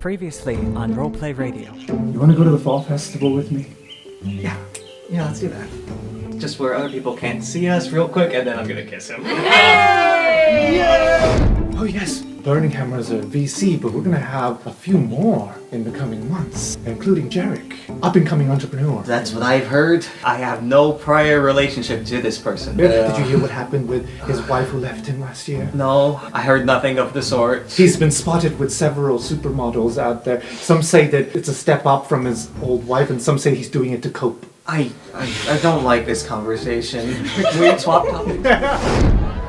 Previously on Roleplay Radio. You want to go to the fall festival with me? Yeah, let's do that. Just where other people can't see us real quick, and then I'm gonna kiss him. Hey! Yeah! Oh yes, Burning Hammer's a VC, but we're gonna have a few more in the coming months, including Jarek, up-and-coming entrepreneur. That's what I've heard. I have no prior relationship to this person. Did you hear what happened with his wife who left him last year? No, I heard nothing of the sort. He's been spotted with several supermodels out there. Some say that it's a step up from his old wife, and some say he's doing it to cope. I don't like this conversation. Can we swap topics?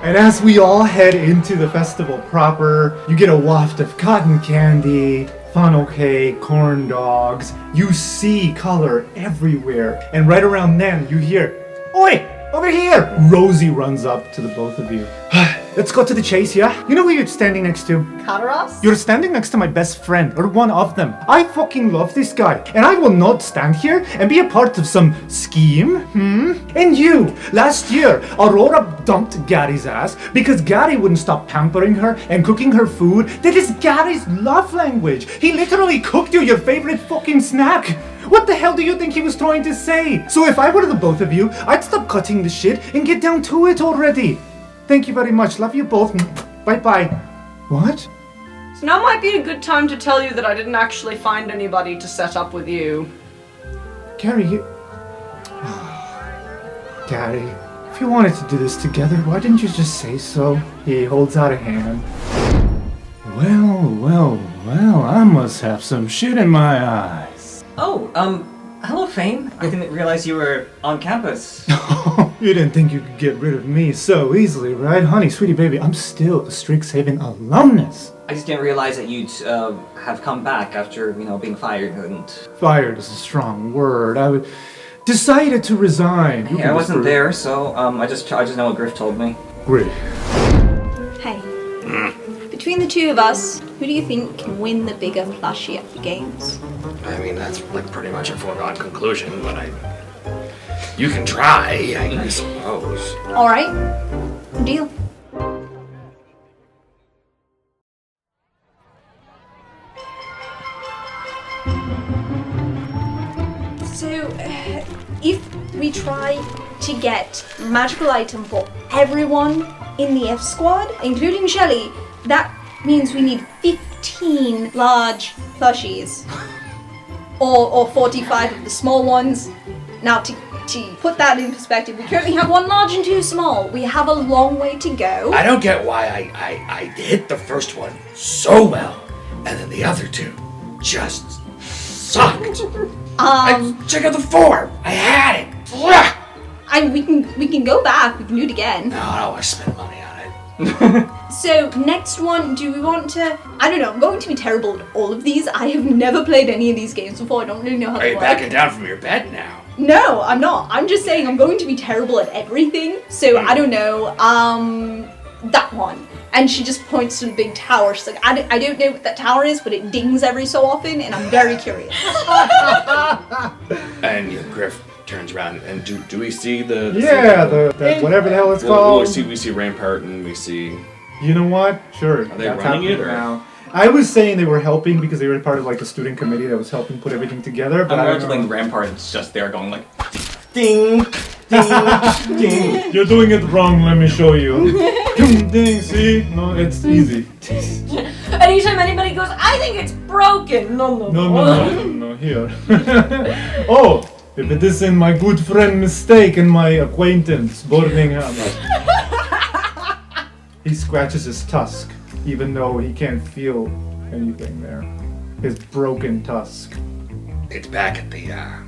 And as we all head into the festival proper, you get a waft of cotton candy, funnel cake, corn dogs. You see color everywhere. And right around then, you hear, "Oi! Over here!" Rosie runs up to the both of you. Let's go to the chase, yeah? You know who you're standing next to? Kataros? You're standing next to my best friend, or one of them. I fucking love this guy, and I will not stand here and be a part of some scheme, And you, last year, Aurora dumped Gary's ass because Gary wouldn't stop pampering her and cooking her food. That is Gary's love language. He literally cooked you your favorite fucking snack. What the hell do you think he was trying to say? So if I were the both of you, I'd stop cutting the shit and get down to it already. Thank you very much. Love you both. Bye-bye. What? So now might be a good time to tell you that I didn't actually find anybody to set up with you. Gary, you... Gary, if you wanted to do this together, why didn't you just say so? He holds out a hand. Well, I must have some shit in my eyes. Oh, hello, Fane. I didn't realize you were on campus. You didn't think you could get rid of me so easily, right? Honey, sweetie baby, I'm still a Strixhaven alumnus. I just didn't realize that you'd have come back after, being fired and... Fired is a strong word. I decided to resign. Yeah, I wasn't there, so I just know what Griff told me. Griff. Hey. Between the two of us, who do you think can win the bigger, plushier games? I mean, that's like pretty much a foregone conclusion, but you can try, I suppose. Alright. Deal. So, if we try to get magical item for everyone in the F squad, including Shelly, that means we need 15 large plushies. or 45 of the small ones. Now, to put that in perspective, we currently have 1 large and 2 small. We have a long way to go. I don't get why I hit the first one so well, and then the other 2 just sucked. Check out the 4. I had it. We can go back. We can do it again. No, I spent money on it. So, next one, do we want to... I don't know, I'm going to be terrible at all of these. I have never played any of these games before. I don't really know how they work. Are you backing down from your bet now? No, I'm not. I'm just saying I'm going to be terrible at everything. So, I don't know, that one. And she just points to the big tower. She's like, I don't know what that tower is, but it dings every so often, and I'm very curious. And Griff turns around, and do we see the... the whatever the hell it's called. We see Rampart, and we see... You know what? Sure. Are they running it, or...? Now. I was saying they were helping because they were part of like the student committee that was helping put everything together, but I'm imagining Rampart's just there going like... Ding! Ding! Ding! You're doing it wrong, let me show you. Ding, see? No, it's easy. Anytime anybody goes, I think it's broken. No, here. Oh, if it isn't my good friend Mistake and my acquaintance, Burning Hammer. He scratches his tusk, even though he can't feel anything there. His broken tusk. It's back at the, Yeah,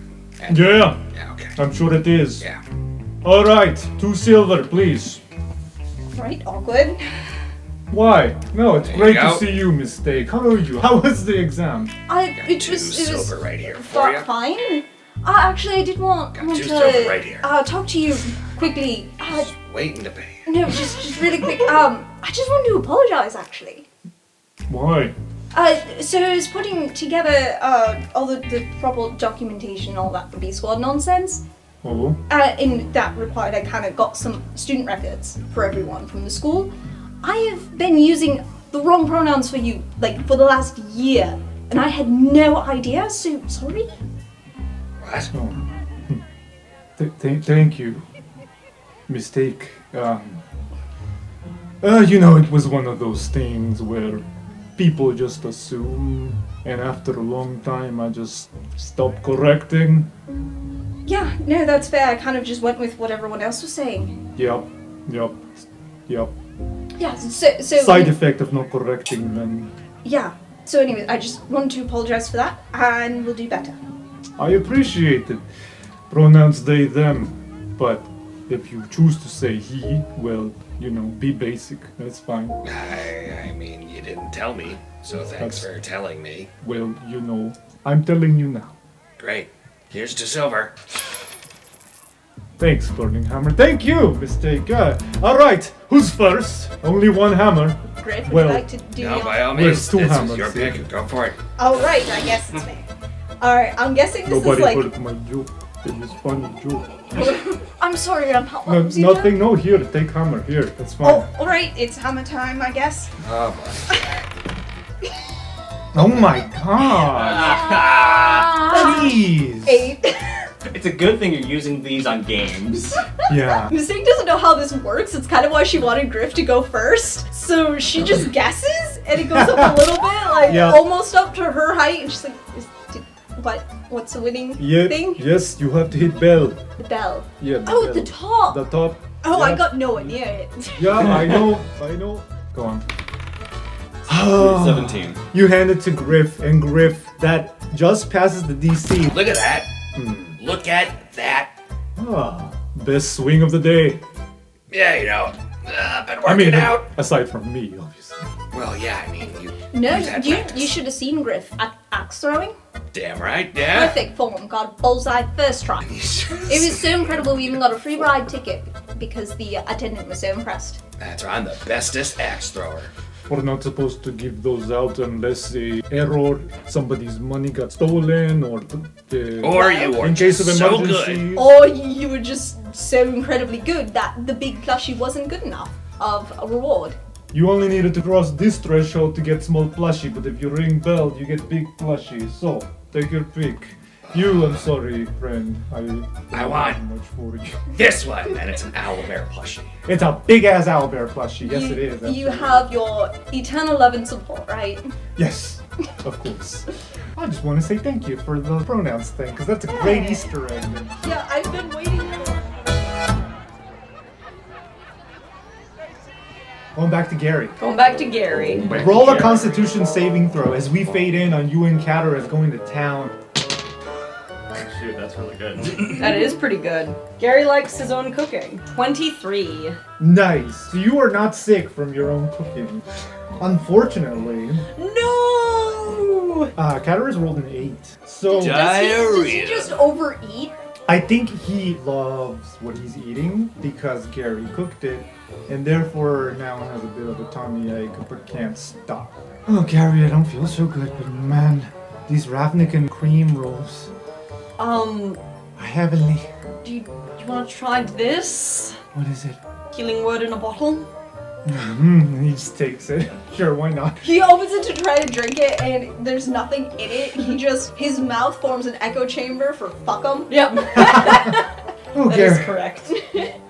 Yeah, okay. I'm sure it is. Yeah. Alright, 2 silver, please. Right, awkward. Why? No, it's There great you to go. see you, Mistake. How are you? How was the exam? It 2 was silver right here for you. fine. Actually, I did want Got 2 silver right here. to talk to you quickly. Just waiting to pay. No, just really quick. I just wanted to apologize, actually. Why? So I was putting together all the proper documentation and all that for B-Squad nonsense. Oh? In that required, I kind of got some student records for everyone from the school. I have been using the wrong pronouns for you, like, for the last year. and I had no idea, so sorry. What? Thank you. Mistake. It was one of those things where people just assume, and after a long time I just stopped correcting. Yeah, no, that's fair. I kind of just went with what everyone else was saying. Yep. Yeah, so Side effect of not correcting them. Yeah. So anyway, I just wanted to apologize for that, and we'll do better. I appreciate it. Pronouns they, them. But if you choose to say he, well, be basic. That's fine. I mean, you didn't tell me, so thanks for telling me. Well, I'm telling you now. Great. Here's to silver. Thanks, Burning Hammer. Thank you, Mistake. Alright, who's first? Only one hammer. Griff, would Well, you like to do No, your... by all Where's means, two this hammers is your here? pick. Go for it. Oh, right, I guess it's me. Alright, I'm guessing this Nobody is like... heard my joke. It was funny joke. I'm sorry, I'm not... No, nothing, no, here, take hammer. Here, that's fine. Oh, alright, it's hammer time, I guess. Oh, boy. Oh my god! Jeez! 8. It's a good thing you're using these on games. Yeah. Mistake doesn't know how this works. It's kind of why she wanted Griff to go first. So she just guesses, and it goes up a little bit, like Yeah. almost up to her height. And she's like, what's the winning thing? Yes, you have to hit bell. The bell. Yeah. The Oh, bell. the top. The top. Oh, I Yeah. got nowhere near it. Yeah, I know. Go on. 17. You hand it to Griff, and Griff, that just passes the DC. Look at that. Look at that. Best swing of the day. Yeah, been working out. aside from me, obviously. Well, yeah, I mean, No, you've had you practice. should have seen Griff at axe throwing. Damn right, yeah. Perfect form. Got bullseye first try. It was so incredible. We even got a free ride ticket because the attendant was so impressed. That's right, I'm the bestest axe thrower. We're not supposed to give those out unless a error, somebody's money got stolen, or Or you were in case of just so emergency. good. Or you were just so incredibly good that the big plushie wasn't good enough of a reward. You only needed to cross this threshold to get small plushie, but if you ring bell, you get big plushie. So, take your pick. You, I'm sorry, friend. I want too much for you. This one, and it's an owlbear plushie. It's a big ass owlbear plushie. Yes, it is. You absolutely. have your eternal love and support, right? Yes, of course. I just want to say thank you for the pronouns thing, because that's a great Yeah. Easter egg. Yeah, I've been waiting for. Going back to Gary. Going back to Gary. Roll a Constitution saving throw as we fade in on you and Catter as going to town. Shoot, that's really good. That is pretty good. Gary likes his own cooking. 23. Nice. So you are not sick from your own cooking. Unfortunately, No! Catter has rolled an 8. So Does he just overeat? I think he loves what he's eating because Gary cooked it, and therefore now has a bit of a tummy ache but can't stop. Oh, Gary, I don't feel so good, but man, these Ravnican cream rolls are heavenly. Do you want to try this? What is it? Healing word in a bottle? He just takes it. Sure, why not? He opens it to try to drink it, and there's nothing in it. His mouth forms an echo chamber for fuck 'em. Yep. Oh, That is Gary, correct.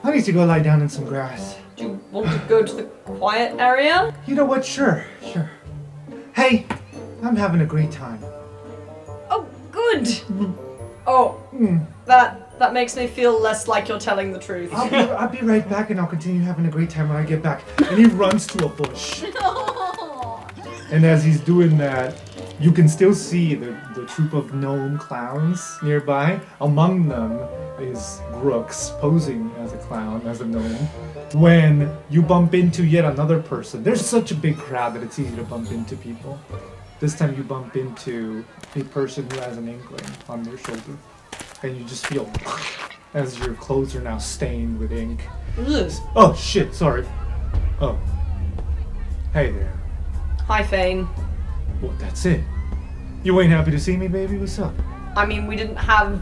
I need to go lie down in some grass. Do you want to go to the quiet area? You know what? Sure. Hey, I'm having a great time. Oh, good. Oh, that makes me feel less like you're telling the truth. I'll be right back, and I'll continue having a great time when I get back. And he runs to a bush. And as he's doing that, you can still see the troop of gnome clowns nearby. Among them is Brooks posing as a clown, as a gnome. When you bump into yet another person, there's such a big crowd that it's easy to bump into people. This time you bump into a person who has an inkling on their shoulder. And you just feel as your clothes are now stained with ink. Ugh. Oh shit, sorry. Oh. Hey there. Hi, Fane. Well, that's it. You ain't happy to see me, baby? What's up? I mean, we didn't have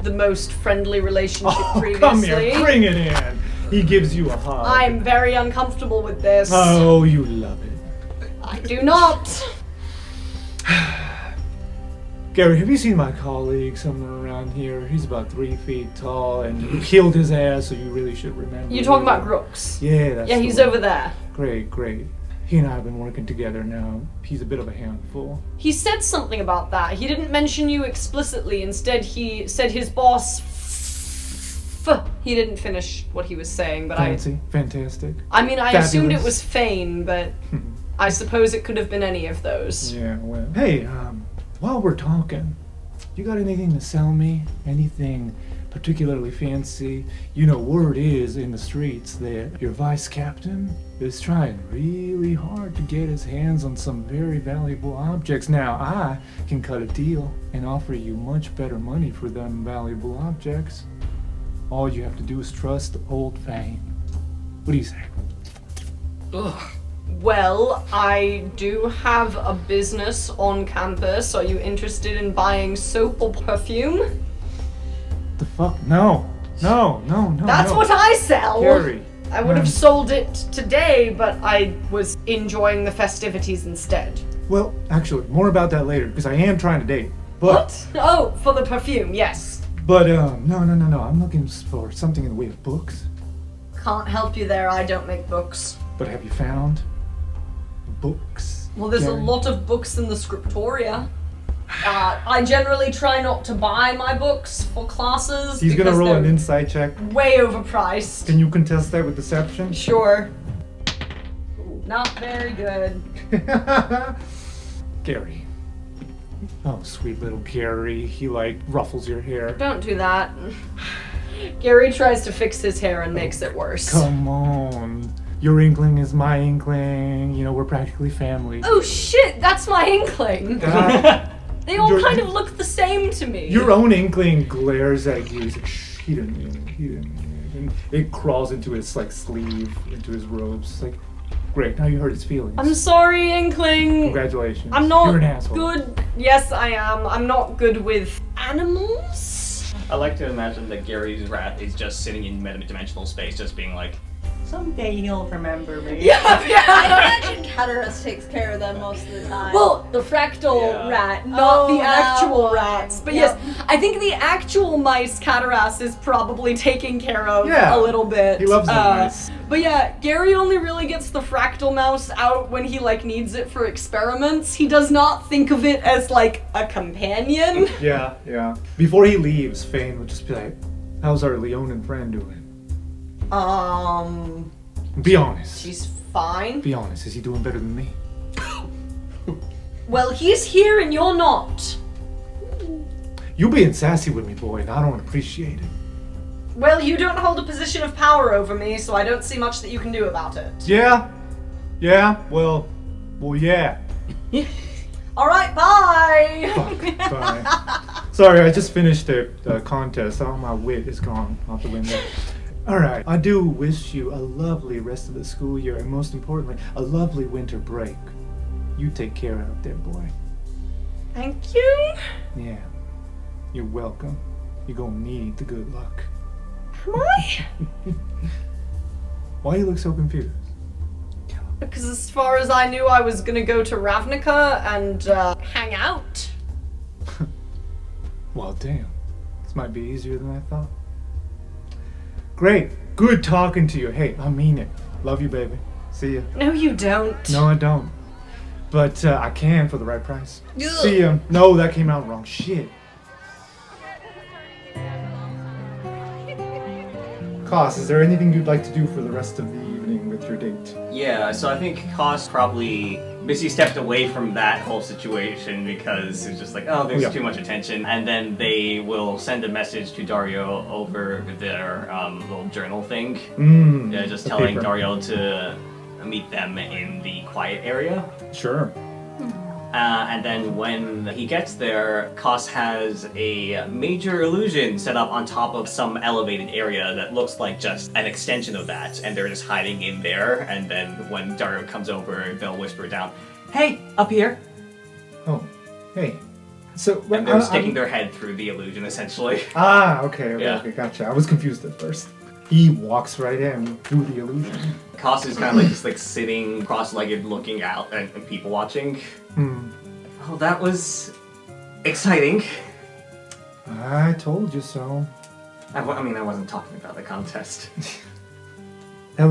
the most friendly relationship previously. Come here, bring it in. He gives you a hug. I'm very uncomfortable with this. Oh, you love it. I do not. Gary, have you seen my colleague somewhere around here? He's about 3 feet tall, and you killed his ass, so you really should remember. You're talking about Brooks? Yeah, that's Yeah, the he's one. over there. Great. He and I have been working together now. He's a bit of a handful. He said something about that. He didn't mention you explicitly. Instead, he said his boss. He didn't finish what he was saying, but Fantastic. I mean, I assumed it Fabulous. was Fane, but I suppose it could have been any of those. Yeah, well. Hey, while we're talking, you got anything to sell me? Anything particularly fancy? You know, word is in the streets that your vice captain is trying really hard to get his hands on some very valuable objects. Now, I can cut a deal and offer you much better money for them valuable objects. All you have to do is trust old Fane. What do you say? Ugh. Well, I do have a business on campus. Are you interested in buying soap or perfume? The fuck? No. That's no. what I sell! Gary. I would have sold it today, but I was enjoying the festivities instead. Well, actually, more about that later, because I am trying to date. But, What? Oh, for the perfume, yes. But, no. I'm looking for something in the way of books. Can't help you there, I don't make books. But have you found books? Well, there's a Gary? lot of books in the scriptoria. I generally try not to buy my books for classes. He's gonna because roll an they're insight check. way overpriced. Can you contest that with deception? Sure. Not very good. Gary. Oh, sweet little Gary. He, ruffles your hair. Don't do that. Gary tries to fix his hair and makes it worse. Come on. Your inkling is my inkling. You know, we're practically family. Oh shit, that's my inkling. They all Your- kind of look the same to me. Your own inkling glares at you. He's like, shh, he didn't mean it. And it crawls into his, sleeve, into his robes. It's like, great, now you hurt his feelings. I'm sorry, inkling. Congratulations. I'm not You're an asshole. good. Yes, I am. I'm not good with animals. I like to imagine that Gary's rat is just sitting in meta-dimensional space, just being like, someday he'll remember me. I imagine Cataras takes care of them most of the time. Well, the fractal Yeah. rat, not Oh, the actual that rats. one. But Yep. yes, I think the actual mice Cataras is probably taking care of Yeah. a little bit. He loves them mice. But yeah, Gary only really gets the fractal mouse out when he needs it for experiments. He does not think of it as a companion. Yeah. Before he leaves, Fane would just be like, how's our Leonin friend doing? Be honest. She's fine. Be honest, is he doing better than me? Well, he's here and you're not. You being sassy with me, boy, and I don't appreciate it. Well, you don't hold a position of power over me, so I don't see much that you can do about it. Yeah, well, yeah. Alright, bye! Fuck, bye. Sorry, I just finished the contest. All my wit is gone out the window. Alright, I do wish you a lovely rest of the school year, and most importantly, a lovely winter break. You take care out there, boy. Thank you. Yeah, you're welcome. You're gonna need the good luck. Am I? Why you look so confused? Because as far as I knew, I was gonna go to Ravnica and hang out. Well, damn. This might be easier than I thought. Great. Good talking to you. Hey, I mean it. Love you, baby. See ya. No, you don't. No, I don't. But I can for the right price. See ya. No, that came out wrong. Shit. Koss, is there anything you'd like to do for the rest of the evening with your date? Yeah, so I think Koss probably basically stepped away from that whole situation because it's just there's Yeah. too much attention. And then they will send a message to Dario over their little journal thing. Yeah, just the telling paper. Dario to meet them in the quiet area. Sure. And then when he gets there, Koss has a major illusion set up on top of some elevated area that looks like just an extension of that, and they're just hiding in there. And then when Dario comes over, they'll whisper down, "Hey, up here!" Oh, hey. So, And they're sticking their head through the illusion, essentially. Okay, Yeah. gotcha. I was confused at first. He walks right in through the illusion. Koss is kind of just sitting cross-legged, looking out and people watching. Oh, that was exciting. I told you so. I wasn't talking about the contest. I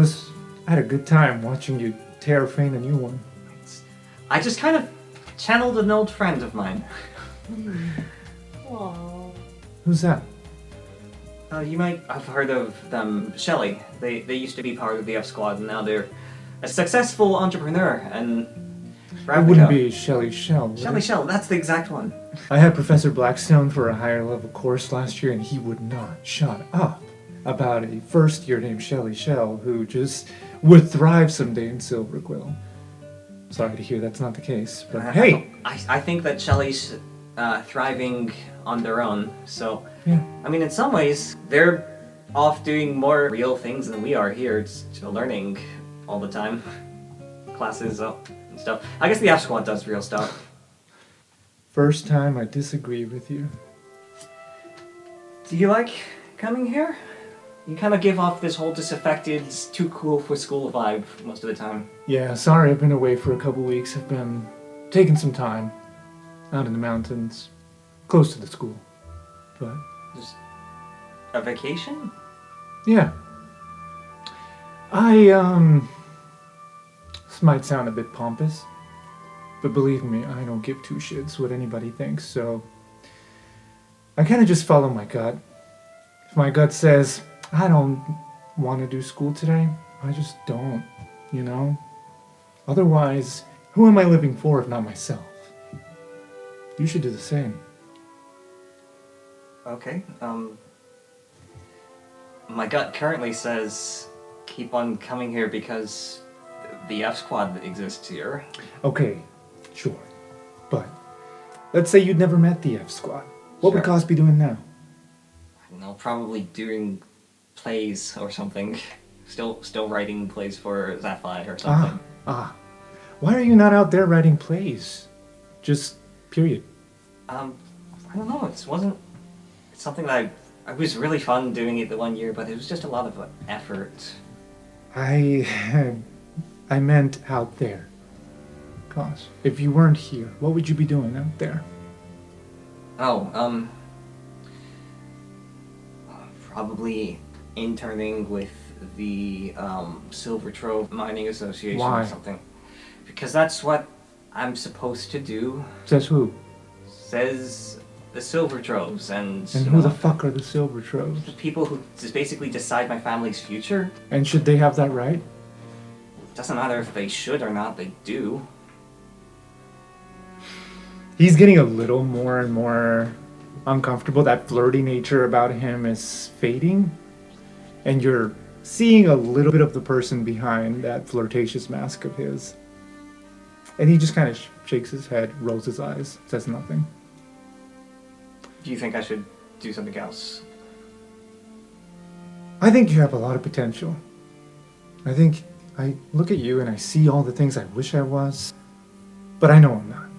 had a good time watching you terrafane a new one. I just kind of channeled an old friend of mine. Aww. Who's that? You might have heard of them, Shelly. They used to be part of the F Squad, and now they're a successful entrepreneur, and... It wouldn't be Shelly Shell, would Shelly it? Shell, that's the exact one. I had Professor Blackstone for a higher level course last year, and he would not shut up about a first year named Shelly Shell who just would thrive someday in Silver Quill. Sorry to hear that's not the case, but hey! I think that Shelly's thriving on their own, so... Yeah. I mean, in some ways, they're off doing more real things than we are here, just learning all the time. Classes and stuff. I guess the F Squad does real stuff. First time I disagree with you. Do you like coming here? You kind of give off this whole disaffected, too cool for school vibe most of the time. Yeah, sorry I've been away for a couple weeks. I've been taking some time out in the mountains, close to the school. But Just a vacation? yeah. This might sound a bit pompous, but believe me, I don't give two shits what anybody thinks, so I kind of just follow my gut. If my gut says, I don't want to do school today, I just don't, you know? Otherwise, who am I living for if not myself? You should do the same. Okay, my gut currently says keep on coming here because the F Squad exists here. Okay, sure. But let's say you'd never met the F Squad. What would Sure. Cos be doing now? I don't know, probably doing plays or something. Still writing plays for Zaphi or something. Why are you not out there writing plays? Just period. I don't know, it's something that I was really fun doing it the one year, but it was just a lot of effort. I meant out there. Cos, if you weren't here, what would you be doing out there? Oh, probably interning with the Silver Trove Mining Association Why? or something. Because that's what I'm supposed to do, Says who? says the Silver Troves, and And you who know, the fuck are the Silver Troves? the people who just basically decide my family's future. And should they have that right? Doesn't matter if they should or not, they do. He's getting a little more and more uncomfortable. That flirty nature about him is fading. And you're seeing a little bit of the person behind that flirtatious mask of his. And he just kind of shakes his head, rolls his eyes, says nothing. Do you think I should do something else? I think you have a lot of potential. I think I look at you and I see all the things I wish I was, but I know I'm not.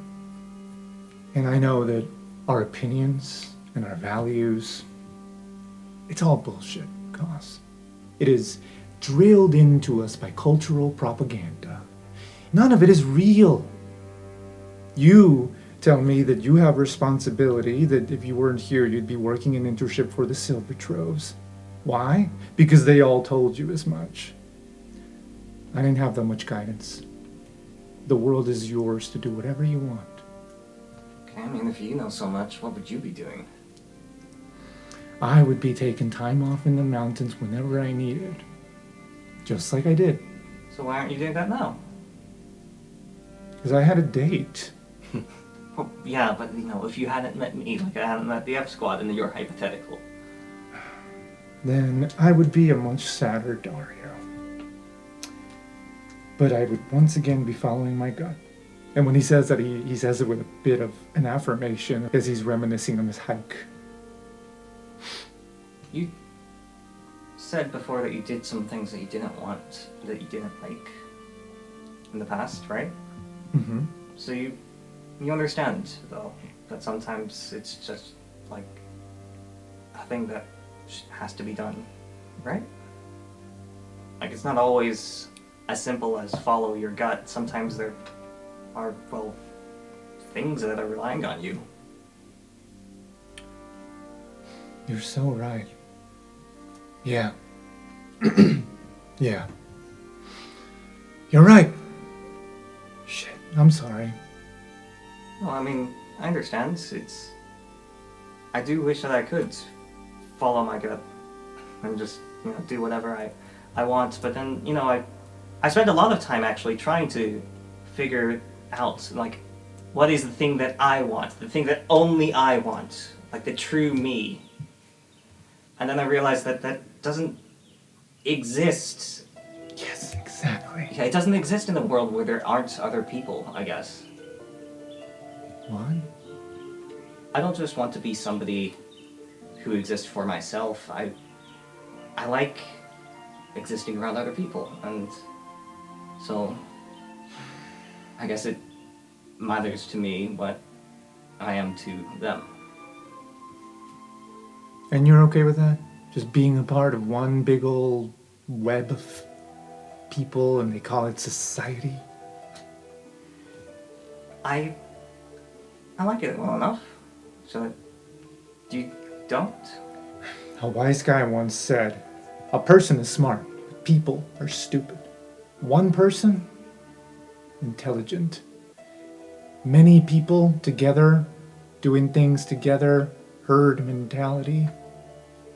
And I know that our opinions and our values, it's all bullshit, Cos. It is drilled into us by cultural propaganda. None of it is real. You tell me that you have responsibility, that if you weren't here, you'd be working an internship for the Silver Troves. Why? Because they all told you as much. I didn't have that much guidance. The world is yours to do whatever you want. Okay, I mean, if you know so much, what would you be doing? I would be taking time off in the mountains whenever I needed. Just like I did. So why aren't you doing that now? Because I had a date. Well, yeah, but you know, if you hadn't met me, like I hadn't met the F Squad, and you're hypothetical. Then I would be a much sadder Dario. But I would once again be following my gut. And when he says that, he says it with a bit of an affirmation as he's reminiscing on his hike. You said before that you did some things that you didn't want, that you didn't like in the past, right? Mm-hmm. So you understand, though, that sometimes it's just like a thing that has to be done, right? Like, it's not always as simple as follow your gut. Sometimes there are, well, things that are relying on you. You're so right. Yeah. Yeah. You're right. Shit, I'm sorry. Well, I mean, I understand. I do wish that I could follow my gut and just, do whatever I want. But then, I spent a lot of time actually trying to figure out, like, what is the thing that I want? The thing that only I want. Like, the true me. And then I realized that that doesn't exist. Yes, exactly. Yeah, it doesn't exist in a world where there aren't other people, I guess. What? I don't just want to be somebody who exists for myself. I like existing around other people, and so I guess it matters to me what I am to them. And you're okay with that? Just being a part of one big old web of people, and they call it society? I like it well enough, so you don't? A wise guy once said, a person is smart, but people are stupid. One person, intelligent. Many people together, doing things together, herd mentality.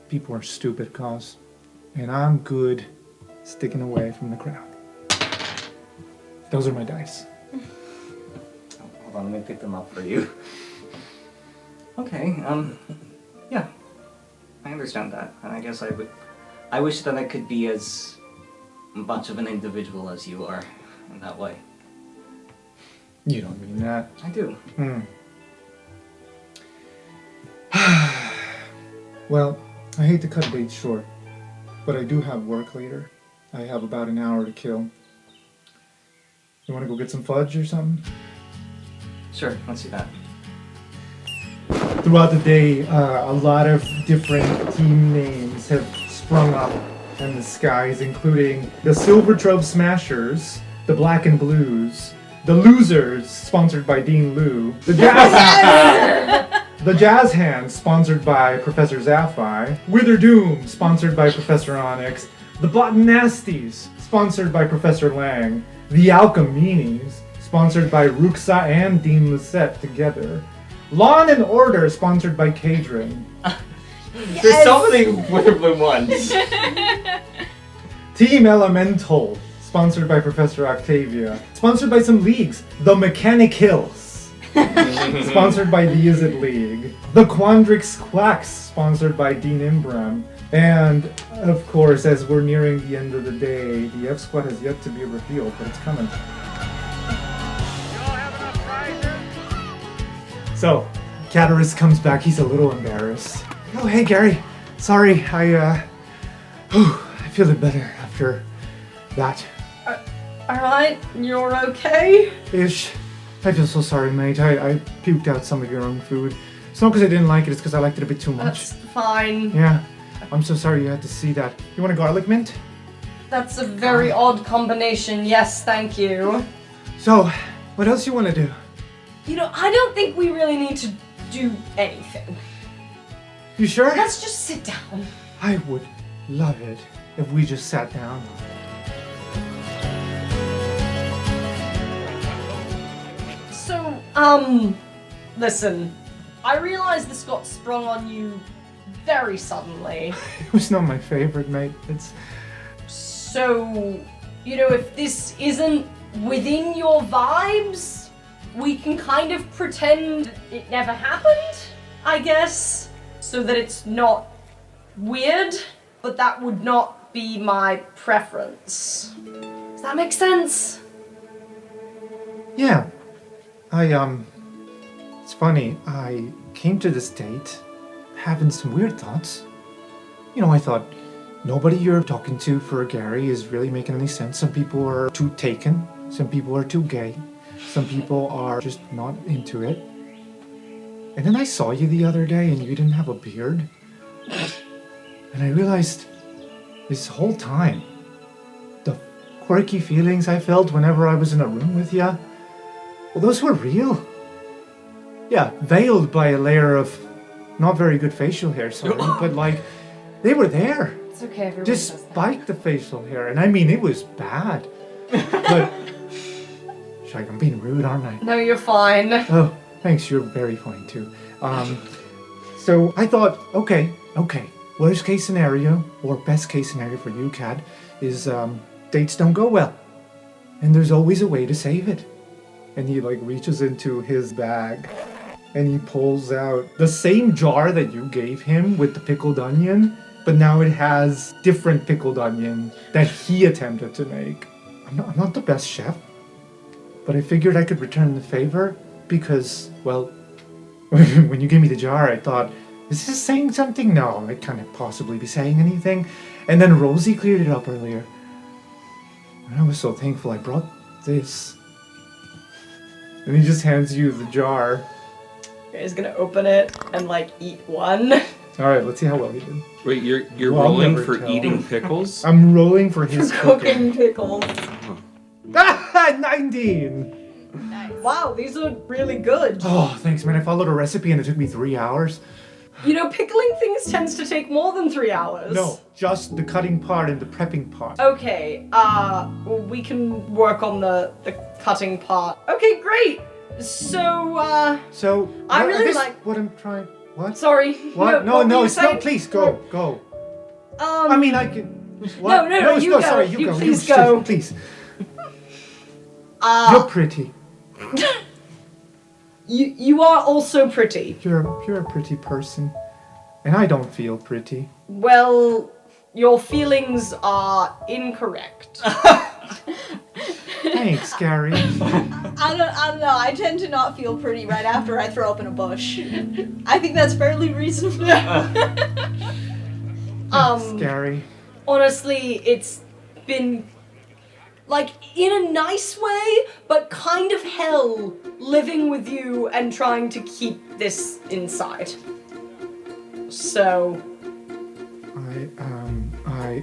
People are stupid, cause. And I'm good sticking away from the crowd. Those are my dice. Hold on, let me pick them up for you. Okay, yeah. I understand that, and I guess I wish that I could be as much of an individual as you are in that way. You don't mean that. I do. Well, I hate to cut dates short, but I do have work later. I have about an hour to kill. You want to go get some fudge or something? Sure, let's do that. Throughout the day, a lot of different team names have sprung up in the skies, including the Silvertrove Smashers, the Black and Blues, the Losers, sponsored by Dean Liu, the Jazz Hands, sponsored by Professor Zaphi, Wither Doom, sponsored by Professor Onyx, the Botanasties, sponsored by Professor Lang, the Alcheminis, sponsored by Ruxa and Dean Lisette together, Lawn and Order, sponsored by Kadrin. There's so many Witherbloom ones. Team Elemental, sponsored by Professor Octavia. Sponsored by some leagues. The Mechanic Hills, sponsored by the Izzet League. The Quandrix Quacks, sponsored by Dean Imbram. And, of course, as we're nearing the end of the day, the F Squad has yet to be revealed, but it's coming. So, Cataris comes back. He's a little embarrassed. Oh, hey, Gary. Sorry, I feel it better after that. Alright, you're okay? Ish. I feel so sorry, mate. I puked out some of your own food. It's not because I didn't like it, it's because I liked it a bit too much. That's fine. Yeah. I'm so sorry you had to see that. You want a garlic mint? That's a very odd combination. Yes, thank you. So, what else you want to do? I don't think we really need to do anything. You sure? Let's just sit down. I would love it if we just sat down. So, listen. I realize this got sprung on you very suddenly. It was not my favorite, mate. It's... So, if this isn't within your vibes, we can kind of pretend it never happened, I guess, so that it's not weird, but that would not be my preference. Does that make sense? Yeah. It's funny, I came to this date having some weird thoughts. I thought, nobody you're talking to for Gary is really making any sense. Some people are too taken, some people are too gay, some people are just not into it. And then I saw you the other day and you didn't have a beard. And I realized this whole time, the quirky feelings I felt whenever I was in a room with you, well, those were real. Yeah, veiled by a layer of not very good facial hair, sorry, but like, they were there. It's okay, everyone does that. Despite the facial hair, and I mean, it was bad. But, Shike, I'm being rude, aren't I? No, you're fine. Oh, thanks, you're very fine too. So I thought, okay, worst case scenario, or best case scenario for you, Kat, is dates don't go well. And there's always a way to save it. And he like reaches into his bag and he pulls out the same jar that you gave him with the pickled onion, but now it has different pickled onion that he attempted to make. I'm not the best chef, but I figured I could return the favor because, well, when you gave me the jar, I thought, is this saying something? No, it can't possibly be saying anything. And then Rosie cleared it up earlier. And I was so thankful I brought this. And he just hands you the jar. He's gonna open it and like eat one. Alright, let's see how well he did. Wait, you're Well, I'll rolling never for tell. eating pickles? I'm rolling for his Cooking pickles. 19! Wow, these are really good. Oh, thanks, man. I followed a recipe and it took me 3 hours. You know, pickling things tends to take more than 3 hours. No, just the cutting part and the prepping part. Okay, we can work on the cutting part. Okay, great. So, So, I really this like- what I'm trying. What? sorry. What? what were No, you it's saying? no, please go. I mean, I can. No, you go. Sorry, You go. please go. Please. You're pretty. You are also pretty. You're a pretty person, and I don't feel pretty. Well, your feelings are incorrect. Thanks, Gary. I don't know. I tend to not feel pretty right after I throw up in a bush. I think that's fairly reasonable. Thanks, Gary. Honestly, it's been like in a nice way, but kind of hell living with you and trying to keep this inside. So,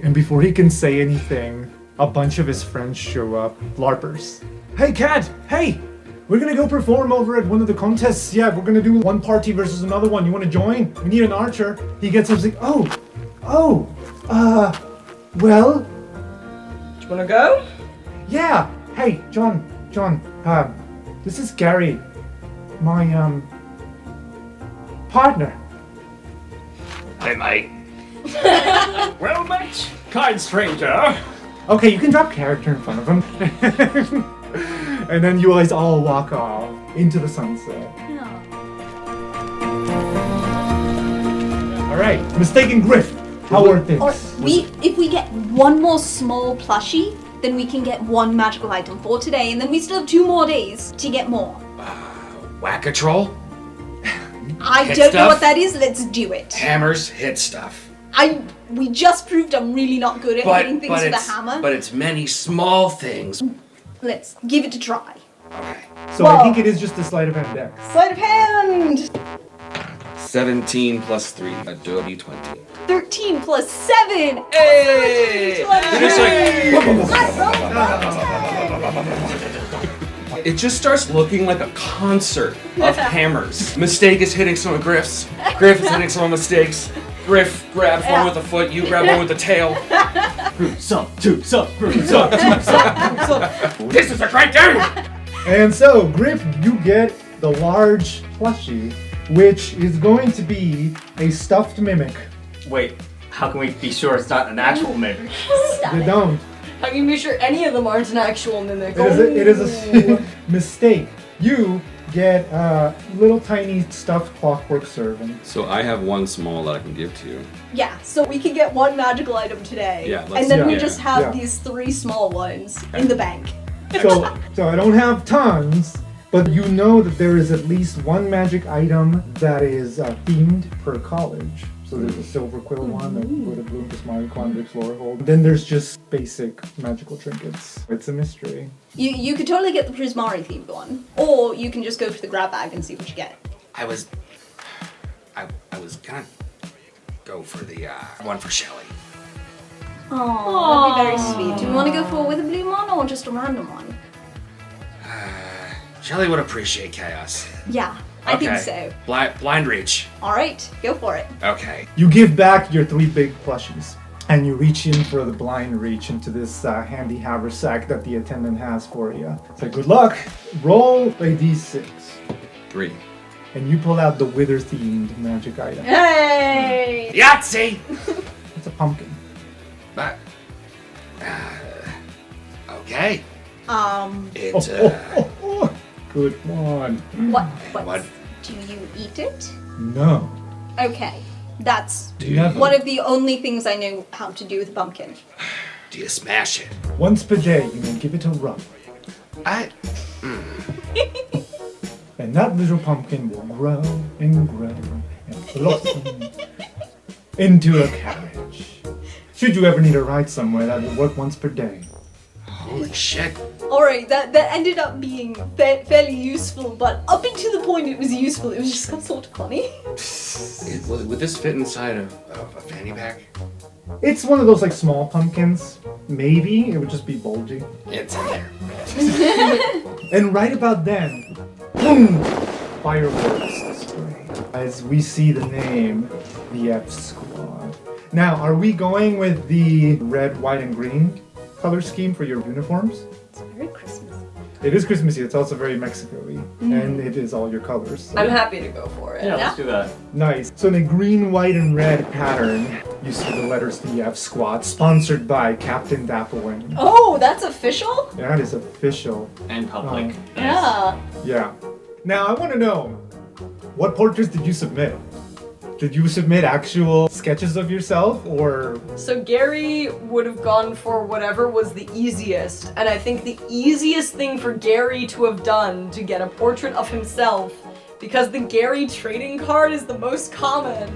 And before he can say anything, a bunch of his friends show up, LARPers. Hey, Kat! Hey! We're gonna go perform over at one of the contests. Yeah, we're gonna do one party versus another one. You wanna join? We need an archer. He gets up, he's like, well, do you wanna go? yeah. Hey, John, this is Gary, my, partner. Hey, mate. Well met, kind stranger. Okay, you can drop character in front of him. And then you guys all walk off into the sunset. Alright, mistaken Griff. How are things? Or if we get one more small plushie, then we can get one magical item for today, and then we still have 2 more days to get more. Whack-a-troll? I Hit don't know stuff? what that is. Let's do it. Hammers hit stuff. We just proved I'm really not good at hitting things with a hammer. But it's many small things. Let's give it a try. Okay. So I think it is just a sleight of hand deck. Sleight of hand. 17 plus 3, Adobe 20. 13 plus 7. Hey! It just like. It just starts looking like a concert of hammers. Mistake is hitting some of Griff's. Griff is hitting some of Mistake's. Griff grabs one with the foot, you grab one with the tail. This is a great game! And so, Griff, you get the large plushie, which is going to be a stuffed mimic. Wait, how can we be sure it's not an actual mimic? You don't. How can you be sure any of them aren't an actual mimic? It is a mistake. You get a little tiny stuffed clockwork servant. So I have one small that I can give to you. Yeah, so we can get one magical item today. Yeah, let's- and then we yeah. just have Yeah. these 3 small ones in the bank. So I don't have tons, but you know that there is at least one magic item that is themed per college. So there's a silver quill one, a with a bloom to smile, convicts, lore hold. Then there's just basic magical trinkets. It's a mystery. You could totally get the Prismari themed one, or you can just go for the grab bag and see what you get. I was gonna go for the one for Shelly. Oh, that'd be very sweet. Do we want to go for with a bloom one or just a random one? Shelly would appreciate chaos. Yeah. I think so. Blind reach. Alright, go for it. Okay. You give back your 3 big plushies, and you reach in for the blind reach into this handy haversack that the attendant has for you. Say, good luck. Roll a d6. 3. And you pull out the wither-themed magic item. Hey! Yahtzee! It's a pumpkin. But, okay. It's, Good one. What? Do you eat it? No. Okay. That's Do you have one of the only things I know how to do with a pumpkin. do you smash it? Once per day, you may give it a rub. And that little pumpkin will grow and grow and blossom into a carriage. Should you ever need a ride somewhere, that will work once per day. Holy shit. Alright, that ended up being fairly useful, but up until the point it was useful, it was just got sort of funny. Would this fit inside of... A fanny pack? It's one of those like small pumpkins. Maybe it would just be bulgy. It's in there. And right about then, boom! Fireworks spray. As we see the name, the F Squad. Now, are we going with the red, white, and green color scheme for your uniforms? It's very Christmas. It is Christmassy. It's also very Mexico-y, and it is all your colors. So. I'm happy to go for it. Yeah, let's do that. Nice. So in a green, white, and red pattern, you see the letters the F Squad, sponsored by Captain Dapplewing. Oh, that's official? That is official. And public. Yeah. Yeah. Now I want to know, what portraits did you submit? Did you submit actual sketches of yourself, or? So Gary would have gone for whatever was the easiest, and I think the easiest thing for Gary to have done to get a portrait of himself, because the Gary trading card is the most common,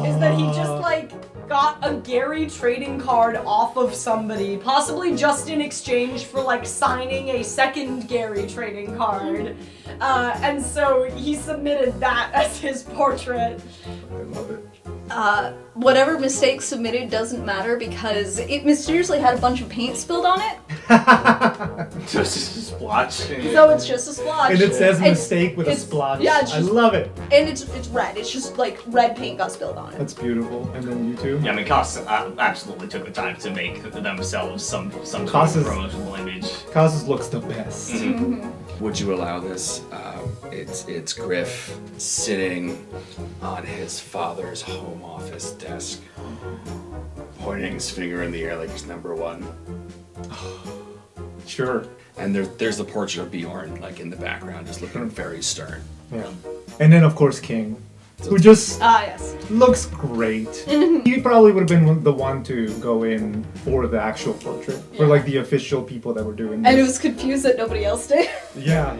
is that he just like got a Gary trading card off of somebody, possibly just in exchange for like signing a second Gary trading card. And so he submitted that as his portrait. I love it. Whatever mistakes submitted doesn't matter because it mysteriously had a bunch of paint spilled on it. Just a splotch. So it's just a splotch. And it says And mistake with a it's- splotch. yeah, it's I just- love it. And it's red. It's just like red paint got spilled on it. That's beautiful. And then you too? Yeah, I mean, Cost absolutely took the time to make themselves some sort Cost of is- promotional image. Causes looks the best. Would you allow this? It's Griff sitting on his father's home office desk, pointing his finger in the air like he's number one. Sure. And there's the portrait of Bjorn, like in the background, just looking very stern. Yeah. And then of course King, who just Yes. looks great. He probably would have been the one to go in for the actual portrait, for like the official people that were doing this. And it was confused that nobody else did. Yeah.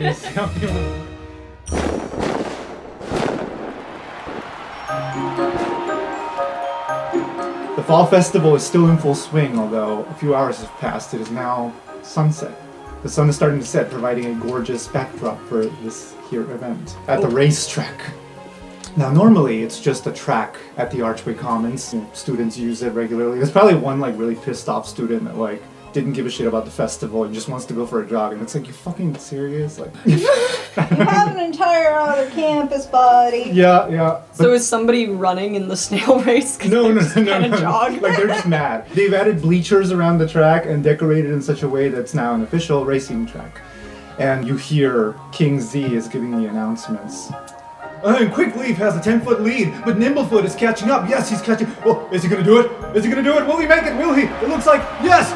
The Fall Festival is still in full swing, although a few hours have passed. It is now sunset. The sun is starting to set, providing a gorgeous backdrop for this here event at the racetrack. Now, normally it's just a track at the Archway Commons. You know, students use it regularly. There's probably one like really pissed off student that like didn't give a shit about the festival and just wants to go for a jog. And it's like, you fucking serious? Like, You have an entire other campus, buddy. yeah. So is somebody running in the snail race? 'Cause No. they just kinda jog? Like, they're just mad. They've added bleachers around the track and decorated in such a way that's now an official racing track. And you hear King Z is giving the announcements. And Quickleaf has a 10-foot lead, but Nimblefoot is catching up. Yes, he's catching. Oh, is he gonna do it? Is he gonna do it? Will he make it? Will he? It looks like yes.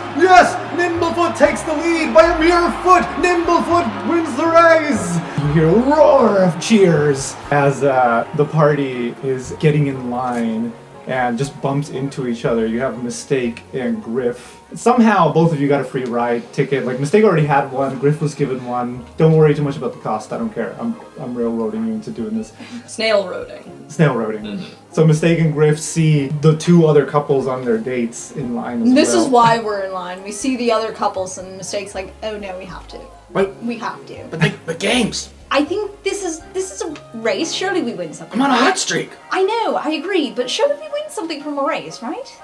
Nimblefoot takes the lead by a mere foot. Nimblefoot wins the race. You hear a roar of cheers as the party is getting in line and just bumps into each other. You have Mistake and Griff. Somehow, both of you got a free ride ticket. Like, Mistake already had one, Griff was given one. Don't worry too much about the cost, I don't care. I'm railroading you into doing this. Snail roading. Snail roading. So Mistake and Griff see the two other couples on their dates in line as This well. is why we're in line. We see the other couples and Mistake's like, oh no, we have to. Wait, We have to. but games. I think this is a race. Surely we win something. I'm on a right? hot streak. I know, I agree, but surely we win something from a race, right?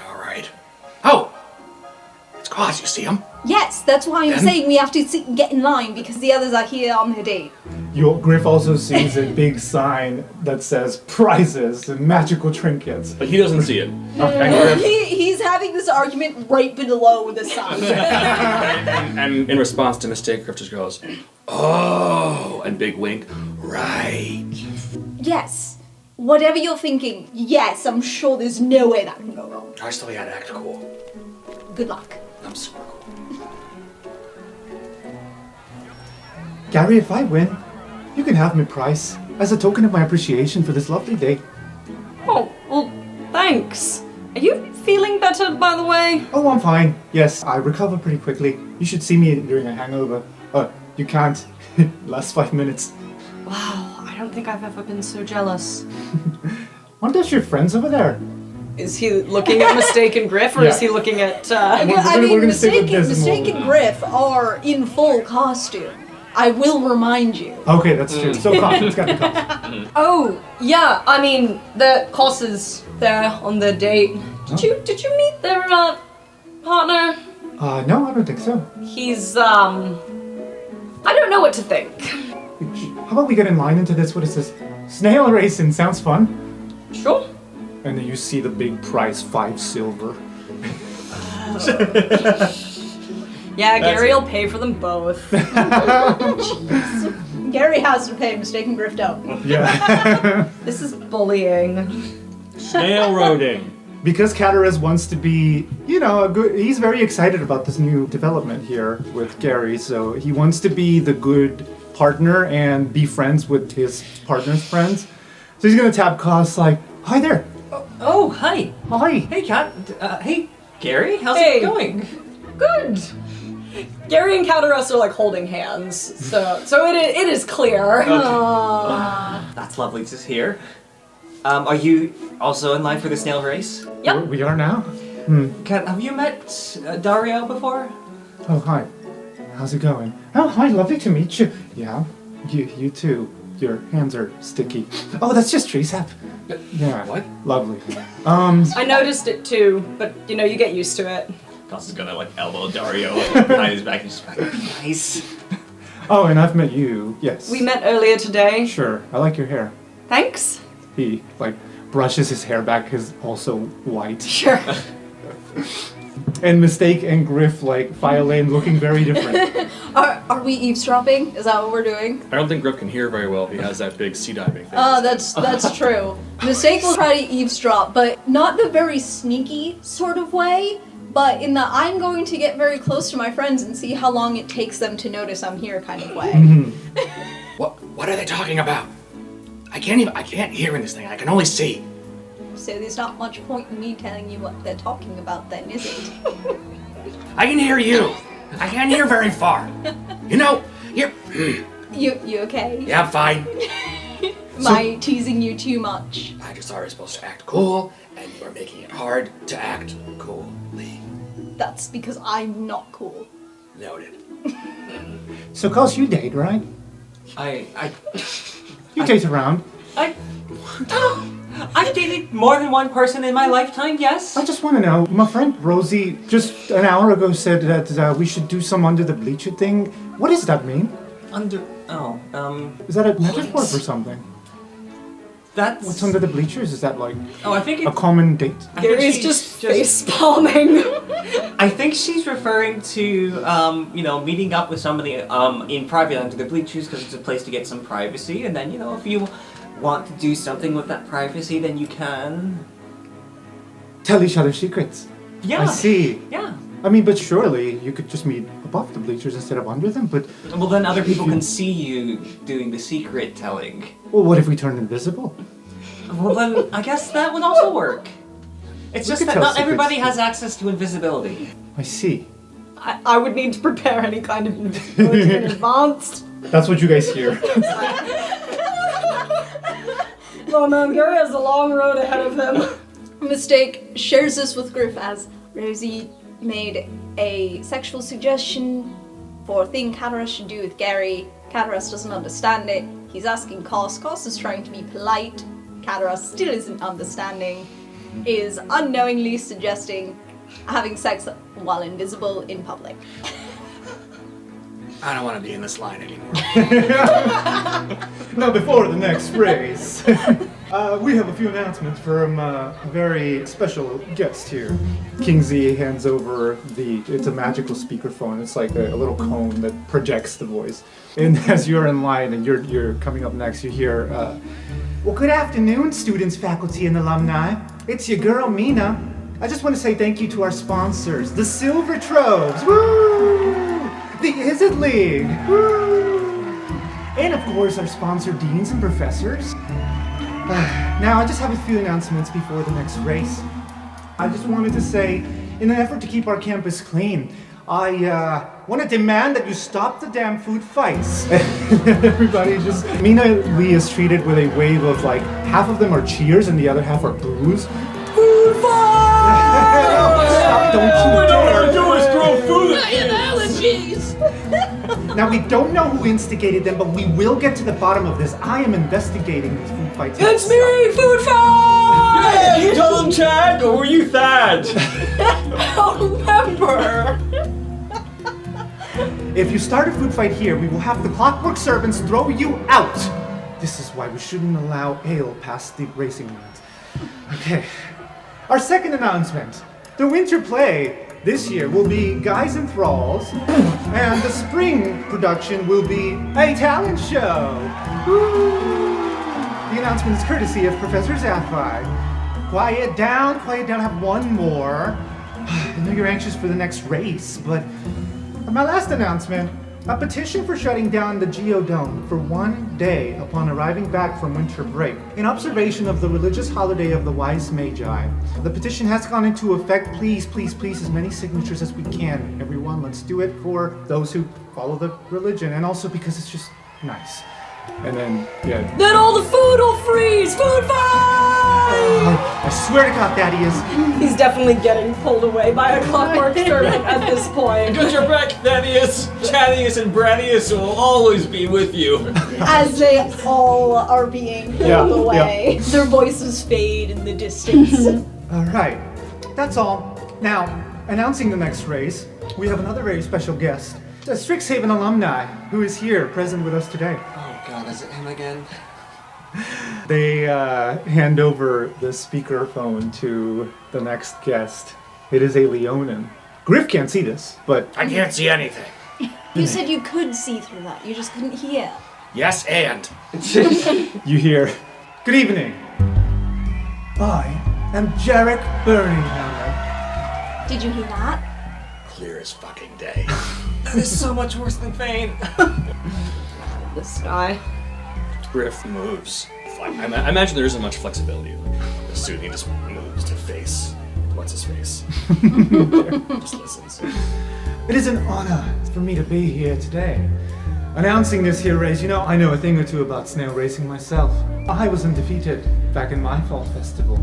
All right. Oh, it's Cause, you see him? Yes, that's why I'm Then- saying we have to get in line because the others are here on their date. Griff also sees a big sign that says prizes and magical trinkets. But he doesn't see it. He's having this argument right below the sign. And in response to mistake, Griff just goes, "Oh," and big wink. Right. Yes. Whatever you're thinking, yes, I'm sure there's no way that can go wrong. I still gotta act cool. Good luck. I'm super cool. Gary, if I win, you can have my prize as a token of my appreciation for this lovely day. Oh, well, thanks. Are you feeling better, by the way? Oh, I'm fine. Yes, I recover pretty quickly. You should see me during a hangover. You can't. Last 5 minutes. Wow, I don't think I've ever been so jealous. Aren't those your friends over there? Is he looking at Mistake and Griff, or Yeah. is he looking at... I we're mean, gonna stick with Mistake, this Mistake moment. and Griff are in full costume. I will remind you. Okay, that's true. So it's got the cost. Oh, yeah, I mean, the Koss is there on the date. Did you meet their, partner? No, I don't think so. He's, I don't know what to think. How about we get in line into this? What is this? Snail Racing sounds fun. Sure. And then you see the big prize, 5 silver. Yeah, Gary will pay for them both. Gary has to pay, Mistake and Griff don't. Yeah. This is bullying. Snail roading. Because Cataras wants to be, he's very excited about this new development here with Gary, so he wants to be the good partner and be friends with his partner's friends. So he's gonna tap Koss like, "Hi there." Oh, hi. Hi. Hey, Kat. Hey, Gary. How's Hey. it going? Good. Gary and Cataras are like holding hands, so it is clear. That's lovely to hear. Are you also in line for the snail race? Yep. We are now? Kat, have you met Dario before? Oh, hi. How's it going? Oh, hi, lovely to meet you. Yeah, you too. Your hands are sticky. Oh, that's just tree sap. Yeah. What? Lovely. I noticed it too, but you get used to it. Koss is gonna elbow Dario behind his back and just be like, nice. Oh, and I've met you. Yes. We met earlier today. Sure. I like your hair. Thanks. He brushes his hair back, is also white. Sure. And Mistake and Griff file in, looking very different. Are we eavesdropping? Is that what we're doing? I don't think Griff can hear very well if he has that big sea diving thing. That's true. Mistake will try to eavesdrop, but not the very sneaky sort of way, but in the I'm going to get very close to my friends and see how long it takes them to notice I'm here kind of way. What are they talking about? I can't hear in this thing. I can only see. So there's not much point in me telling you what they're talking about then, is it? I can hear you. I can't hear very far. You're... You okay? Yeah, I'm fine. Am I teasing you too much? I just thought I was supposed to act cool, and you are making it hard to act coolly. That's because I'm not cool. Noted. So, Koss, you date, right? You date around. I've dated more than one person in my lifetime, yes. I just want to know, my friend Rosie just an hour ago said that we should do some under the bleacher thing. What does that mean? Is that a metaphor for something? That's... What's under the bleachers? Is that I think a common date? I think Gary's she's just face palming. I think she's referring to, meeting up with somebody in private under the bleachers because it's a place to get some privacy, and then, if you want to do something with that privacy, then you can. Tell each other secrets. Yeah. I see. Yeah. I mean, but surely you could just meet above the bleachers instead of under them, but... Well, then other people can see you doing the secret telling. Well, what if we turn invisible? Well, then I guess that would also work. It's We just could that tell not everybody secrets. has access to invisibility. I see. I would need to prepare any kind of invisibility in advance. That's what you guys hear. Oh man, Gary has a long road ahead of him. Mistake shares this with Griff as Rosie made a sexual suggestion for a thing Cataras should do with Gary. Cataras doesn't understand it. He's asking Koss. Koss is trying to be polite. Cataras still isn't understanding. Is unknowingly suggesting having sex while invisible in public. I don't want to be in this line anymore. Now, before the next race, we have a few announcements from a very special guest here. King Z hands over it's a magical speakerphone. It's like a little cone that projects the voice. And as you're in line and you're coming up next, you hear, well, good afternoon, students, faculty, and alumni. It's your girl, Mina. I just want to say thank you to our sponsors, the Silver Troves, woo! The Is It League, woo! And of course, our sponsor, deans and professors. Now, I just have a few announcements before the next race. I just wanted to say, in an effort to keep our campus clean, I want to demand that you stop the damn food fights. Everybody just... Mina Lee is treated with a wave of like, half of them are cheers and the other half are boos. Food fight! Stop, don't you dare! do is throw food at Allergies! Now, we don't know who instigated them, but we will get to the bottom of this. I am investigating these food fights. It's me, food fight! Yeah, you told him, Chad, or were you Thad? I'll remember. If you start a food fight here, we will have the Clockwork Servants throw you out. This is why we shouldn't allow ale past the racing lanes. Okay. Our second announcement. The winter play this year will be Guys and Thralls, and the spring production will be a talent show. Woo! The announcement is courtesy of Professor Zaphi. Quiet down, I have one more. I know you're anxious for the next race, but my last announcement, a petition for shutting down the Geodome for 1 day upon arriving back from winter break, in observation of the religious holiday of the Wise Magi. The petition has gone into effect. Please, as many signatures as we can. Everyone, let's do it for those who follow the religion, and also because it's just nice. And then, yeah. Then all the food will freeze! Food fight! I swear to God, Thaddeus. He's definitely getting pulled away by a clockwork servant at this point. Got your back, Thaddeus. Chadius and Bradius will always be with you. As they all are being pulled away. Their voices fade in the distance. All right, that's all. Now, announcing the next race, we have another very special guest, a Strixhaven alumni who is here, present with us today. Oh God, is it him again? They hand over the speakerphone to the next guest. It is a Leonin. Griff can't see this, but I can't see anything. You said you could see through that, you just couldn't hear. Yes, and. you hear, "Good evening. I am Jarek Burninghammer." Did you hear that? Clear as fucking day. That is so much worse than Fane. This guy. Griff moves. I imagine there isn't much flexibility. The suit, he just moves to face. What's his face? Just listens. It is an honor for me to be here today, announcing this here race. You know, I know a thing or two about snail racing myself. I was undefeated back in my fall festival.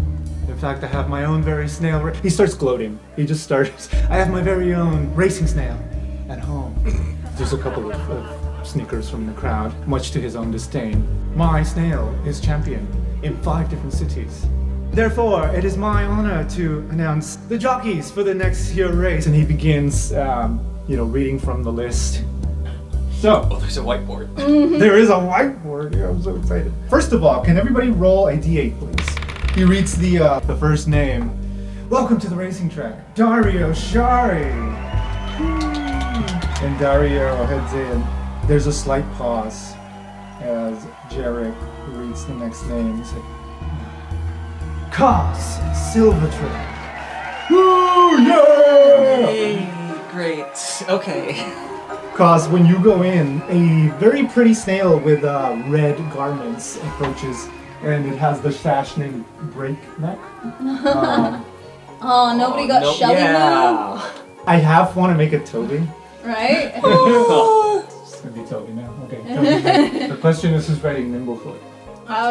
In fact, I have my own very snail He starts gloating. He just starts, I have my very own racing snail at home. There's a couple of sneakers from the crowd, much to his own disdain. My snail is champion in 5 different cities. Therefore, it is my honor to announce the jockeys for the next year race. And he begins, reading from the list. So, There's a whiteboard. there is a whiteboard. Yeah, I'm so excited. First of all, can everybody roll a d8, please? He reads the first name. Welcome to the racing track, Dario Shari. And Dario heads in. There's a slight pause as Jarek reads the next name. Cos Silvertree. Woo! Yeah! Great. Okay. Cos, when you go in, a very pretty snail with red garments approaches, and it has the sash named Breakneck. Oh, nobody got Shelly Yeah. I half want to make it Toby. right? It's gonna be Toby now. Okay. Toby. The question is who's riding Nimblefoot?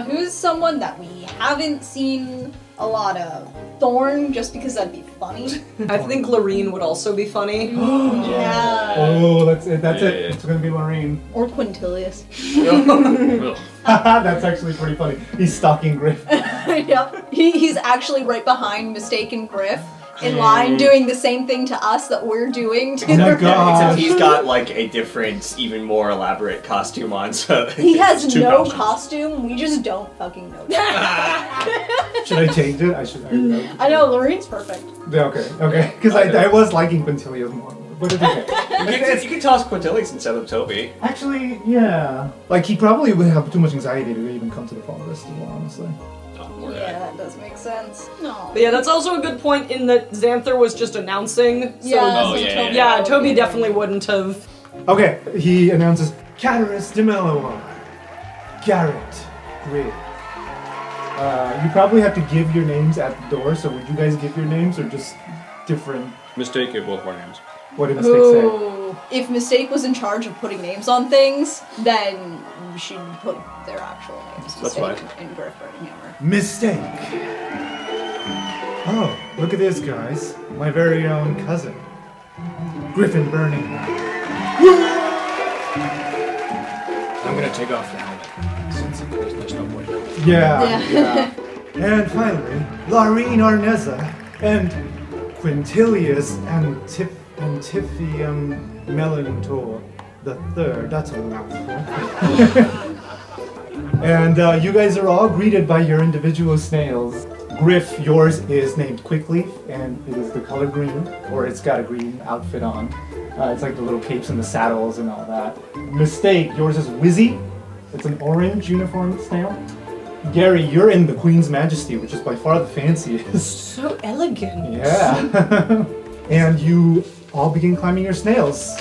Who's someone that we haven't seen a lot of? Thorn, just because that'd be funny. I think Lorene would also be funny. Yeah. Oh, that's it. Yeah. It's gonna be Lorraine. Or Quintilius. That's actually pretty funny. He's stalking Griff. Yep. He's actually right behind Mistaken Griff, in line doing the same thing to us that we're doing to Oh my the God. Except he's got like a different, even more elaborate costume on, so He has it's two no costumes. costume, we just don't fucking know. Should I change it? I know, Lorraine's perfect. Yeah, okay. Because I was liking Quintilia's more. But it's okay. You can toss Quintilius instead of Toby. Actually, yeah. Like, he probably would have too much anxiety to even come to the fall festival, honestly. Yeah, that does make sense. No. But yeah, that's also a good point in that Xanther was just announcing. So Yeah, Toby definitely wouldn't have. Okay, he announces, Cataris de Mellowa, Garrett, Grid. You probably have to give your names at the door, so would you guys give your names, or just different? Mistake of both our names. What did Mistake say? Ooh. If Mistake was in charge of putting names on things, then we should put their actual names. That's Mistake fine. and Griff Hammer. Mistake. Oh, look at this, guys. My very own cousin. Griffin Burning. I'm gonna take off the helmet since there's no point. Yeah. And finally, Laureen Arneza and Quintilius Antiphium Melantor the Third. That's a mouthful. And you guys are all greeted by your individual snails. Griff, yours is named Quickleaf, and it is the color green, or it's got a green outfit on. It's like the little capes and the saddles and all that. Mistake, yours is Wizzy. It's an orange uniform snail. Gary, you're in the Queen's Majesty, which is by far the fanciest. So elegant. Yeah. And you all begin climbing your snails.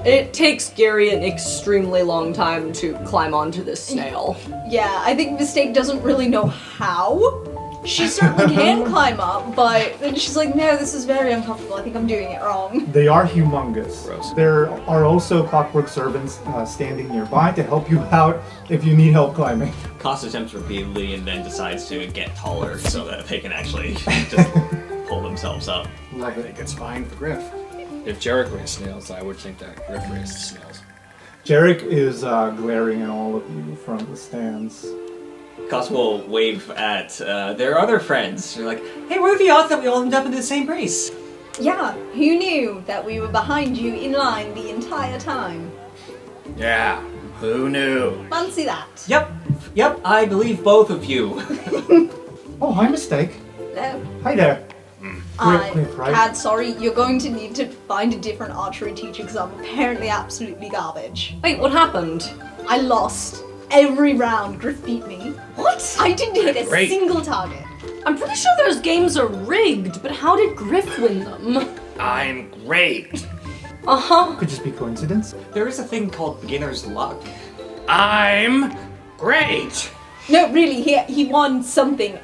It takes Gary an extremely long time to climb onto this snail. Yeah, I think Mistake doesn't really know how. She certainly can climb up, but then she's like, no, this is very uncomfortable. I think I'm doing it wrong. They are humongous. Gross. There are also clockwork servants standing nearby to help you out if you need help climbing. Cost attempts repeatedly and then decides to get taller so that they can actually just pull themselves up. I think it's fine for Griff. If Jarek raised snails, I would think that Griff raised snails. Jarek is glaring at all of you from the stands. Cost will wave at their other friends. They're like, hey, what are the odds that we all end up in the same race? Yeah, who knew that we were behind you in line the entire time? Yeah, who knew? Fancy that. Yep, I believe both of you. Oh, hi, Mistake. No. Hi there. Quick, right? Cad, sorry, you're going to need to find a different archery teacher because I'm apparently absolutely garbage. Wait, what happened? I lost every round. Griff beat me. What? I didn't hit a Great. single target. I'm pretty sure those games are rigged, but how did Griff win them? I'm great. Uh-huh. Could just be coincidence. There is a thing called beginner's luck. I'm great. No, really, he won something.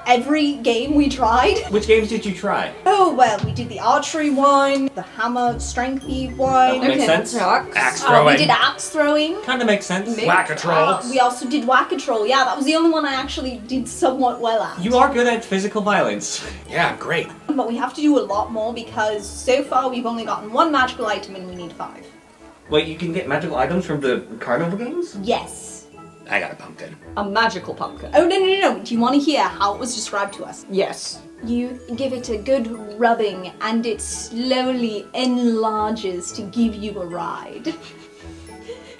Every game we tried. Which games did you try? Oh, well, we did the archery one, the hammer strengthy one. That makes sense. Axe We throwing. did axe throwing. Kind of makes sense. Whack-a-troll. We also did whack-a-troll. Yeah, that was the only one I actually did somewhat well at. You are good at physical violence. Yeah, I'm great. But we have to do a lot more because so far we've only gotten one magical item and we need 5. Wait, you can get magical items from the carnival games? Yes. I got a pumpkin. A magical pumpkin. Oh, no. Do you want to hear how it was described to us? Yes. You give it a good rubbing and it slowly enlarges to give you a ride.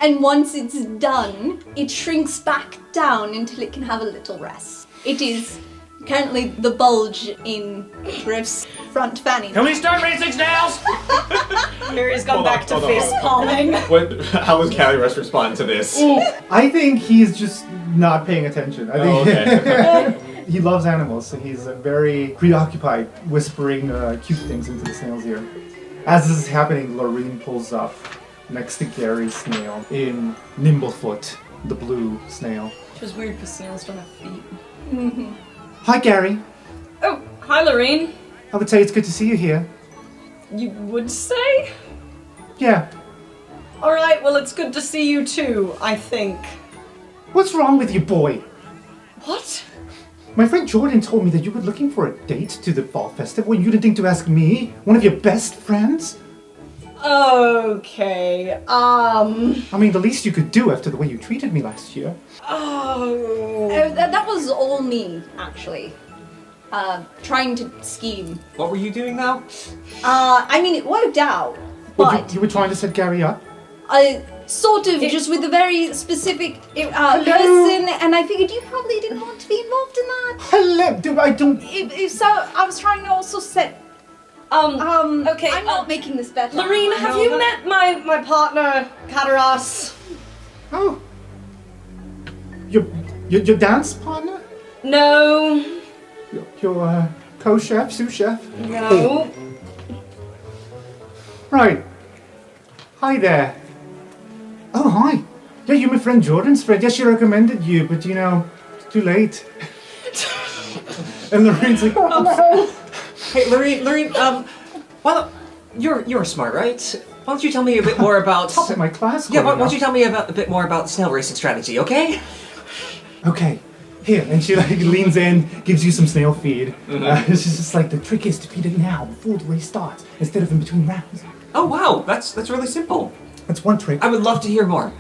And once it's done, it shrinks back down until it can have a little rest. It is currently the bulge in Griff's front fanny. Can we start raising snails? Gary's gone Hold back on, to hold on. face palming. How was Calius respond to this? I think he's just not paying attention. I think okay. he loves animals, so he's very preoccupied whispering cute things into the snail's ear. As this is happening, Loreen pulls up next to Gary's snail in Nimblefoot, the blue snail. Which is weird because snails don't have feet. Hi, Gary. Oh, hi, Lorraine. I would say it's good to see you here. You would say? Yeah. Alright, well, it's good to see you too, I think. What's wrong with you, boy? What? My friend Jordan told me that you were looking for a date to the fall festival and you didn't think to ask me, one of your best friends? Okay, I mean, the least you could do after the way you treated me last year. Oh, that was all me, actually. trying to scheme. What were you doing now? I mean, it worked out, but You were trying to set Gary up? sort of just with a very specific person, and I figured you probably didn't want to be involved in that. Hello, dude, I don't... So I was trying to also set. Okay. I'm not making this better. Lorene, have you met my partner, Kataras? Oh. Your dance partner? No. Your co-chef, sous chef? No. Right. Hi there. Oh, hi. Yeah, you're my friend Jordan's friend. Yeah, she recommended you, but it's too late. And Lorene's like, oh no. Hey, Lorene, you're smart, right? Why don't you tell me a bit more about... Top of my class. Yeah, why don't you tell me a bit more about the snail racing strategy, okay? Okay, here. And she leans in, gives you some snail feed. She's just like, the trick is to feed it now, before the race starts, instead of in between rounds. Oh wow, that's really simple. That's one trick. I would love to hear more.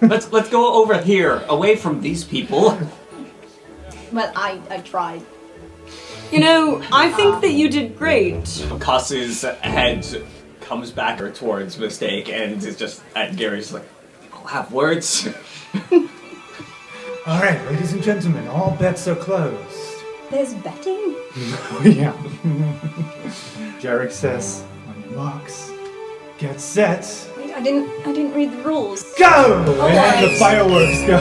Let's go over here, away from these people. Well, I tried. I think that you did great. Cass's head comes back towards Mistake and is just at Gary's like, I'll have words. All right, ladies and gentlemen, all bets are closed. There's betting? Yeah. Jarek says, on your marks, get set, Wait, I didn't read the rules. go! And then the fireworks go.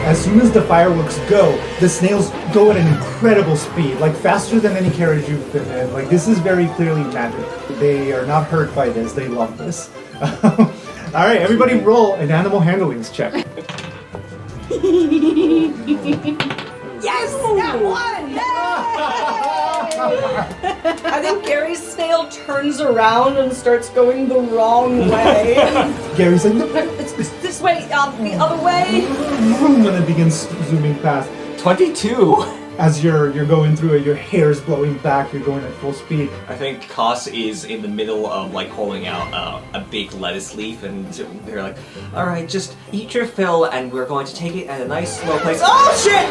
As soon as the fireworks go, the snails go at an incredible speed, like faster than any carriage you've been in. Like, this is very clearly magic. They are not hurt by this. They love this. All right, everybody roll an animal handlings check. Yes, that one! I think Gary's snail turns around and starts going the wrong way. Gary's like, no, It's this way, the other way. and then begins zooming past. 22! As you're going through it, your hair's blowing back, you're going at full speed. I think Cass is in the middle of holding out a big lettuce leaf, and they're like, all right, just eat your fill, and we're going to take it at a nice slow pace. Oh shit!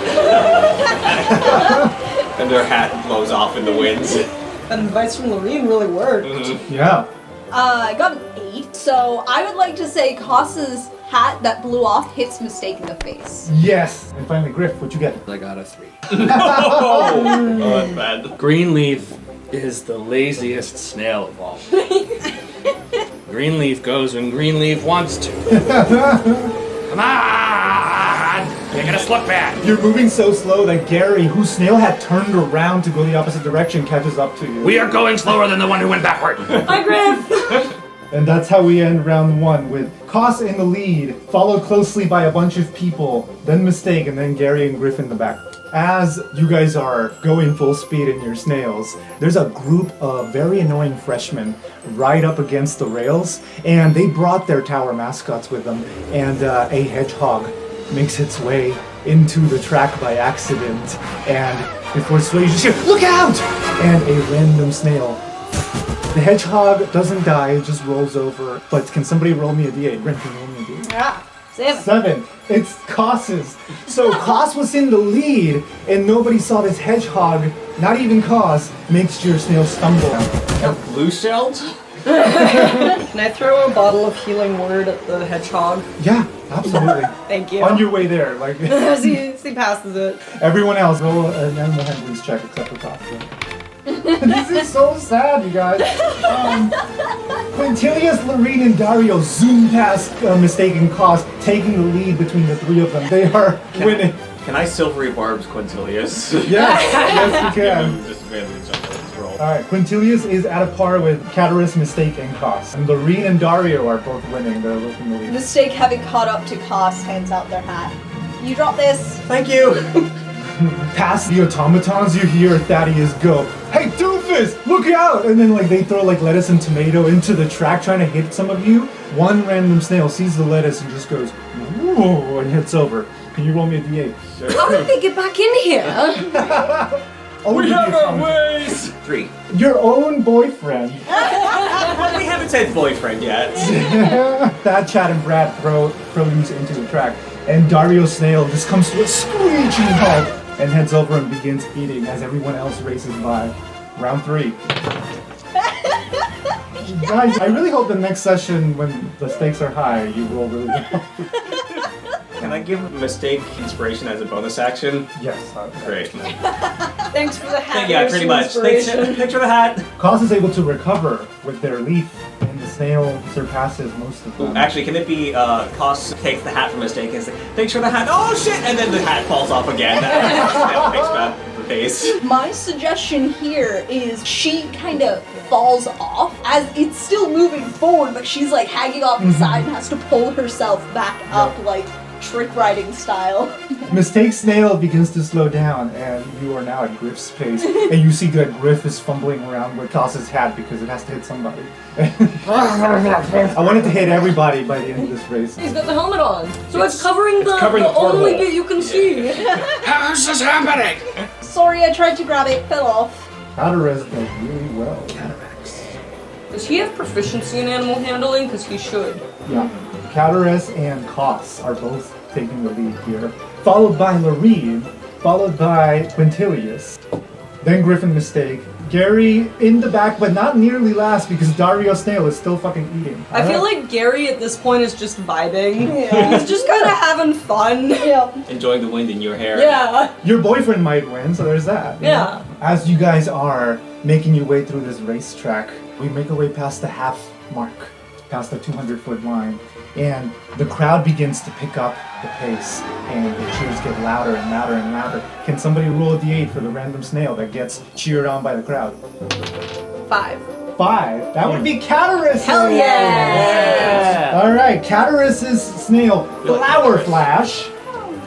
And their hat blows off in the wind. That advice from Lorene really worked. Yeah. I got an 8, so I would like to say Koss's hat that blew off hits Mistake in the face. Yes. And finally, Griff, what'd you get? I got a 3. Oh, that's bad. Greenleaf is the laziest snail of all. Greenleaf goes when Greenleaf wants to. Come on! You're gonna look bad. You're moving so slow that Gary, whose snail had turned around to go the opposite direction, catches up to you. We are going slower than the one who went backward. Hi, Griff. And that's how we end round 1, with Koss in the lead, followed closely by a bunch of people, then Mistake, and then Gary and Griff in the back. As you guys are going full speed in your snails, there's a group of very annoying freshmen right up against the rails, and they brought their tower mascots with them, and a hedgehog makes its way into the track by accident, and before it's you just hear, look out! And a random snail. The hedgehog doesn't die, it just rolls over. But can somebody roll me a d8? Brent, can you roll me a d8? Yeah, 7. 7. It's Koss's. So Koss was in the lead, and nobody saw this hedgehog, not even Koss, makes your snail stumble. Blue shelled? Can I throw a bottle of healing word at the hedgehog? Yeah, absolutely. Thank you. On your way there, like As he passes it. everyone else, roll an animal handlings check except for Koss. This is so sad, you guys. Quintilius, Lorene, and Dario zoom past mistaken Koss, taking the lead between the three of them. They are winning. Can I silvery barbs Quintilius? Yes, yes you can. Just randomly jump on this roll. Alright, Quintilius is at a par with Cataris, Mistake, and Koss. And Lorene and Dario are both winning. They're looking the lead. Mistake, having caught up to Koss, hands out their hat. You drop this. Thank you! Past the automatons, you hear Thaddeus go, "Hey, doofus, look out!" And then they throw lettuce and tomato into the track trying to hit some of you. One random snail sees the lettuce and just goes, "Whoa," and hits over. Can you roll me a d8? How did they get back in here? We have our ways! 3. Your own boyfriend. We haven't said boyfriend yet. Thad, Chad, and Brad throw produce into the track. And Dario Snail just comes to a screeching halt and heads over and begins eating as everyone else races by. Round 3. Guys, I really hope the next session, when the stakes are high, you roll really well. Can I give Mistake inspiration as a bonus action? Yes. Great. Thanks for the hat. Yeah, pretty much. Thanks for the hat. Cause is able to recover with their leaf, and the snail surpasses most of them. Actually, can it be Cost takes the hat from Mistake and says, thanks for the hat. Oh shit! And then the hat falls off again. Snail picks back the face. My suggestion here is she kind of falls off as it's still moving forward, but she's like hanging off the side and has to pull herself back up like trick riding style. Mistake Snail begins to slow down, and you are now at Griff's pace, and you see that Griff is fumbling around with Cos's hat because it has to hit somebody. I wanted to hit everybody by the end of this race. He's got the helmet on, so it's covering the covering the only porthole. bit you can see. How's this happening? Sorry, I tried to grab it, fell off. Catarez does really well. Does he have proficiency in animal handling? Because he should. Yeah. Catarez and Cos are both taking the lead here, followed by Lorene, followed by Quintilius, then Griffin Mistake, Gary in the back, but not nearly last because Dario Snail is still fucking eating. I feel like Gary at this point is just vibing. Yeah. He's just kind of having fun. Yeah. Enjoying the wind in your hair. Yeah. Your boyfriend might win, so there's that. you Yeah. know? As you guys are making your way through this racetrack, we make our way past the half mark, past the 200-foot line, and the crowd begins to pick up the pace, and the cheers get louder and louder and louder. Can somebody roll a d8 for the random snail that gets cheered on by the crowd? 5. 5. That would be Catarus. Hell yeah! All right, Catarus's snail, Flower Flash,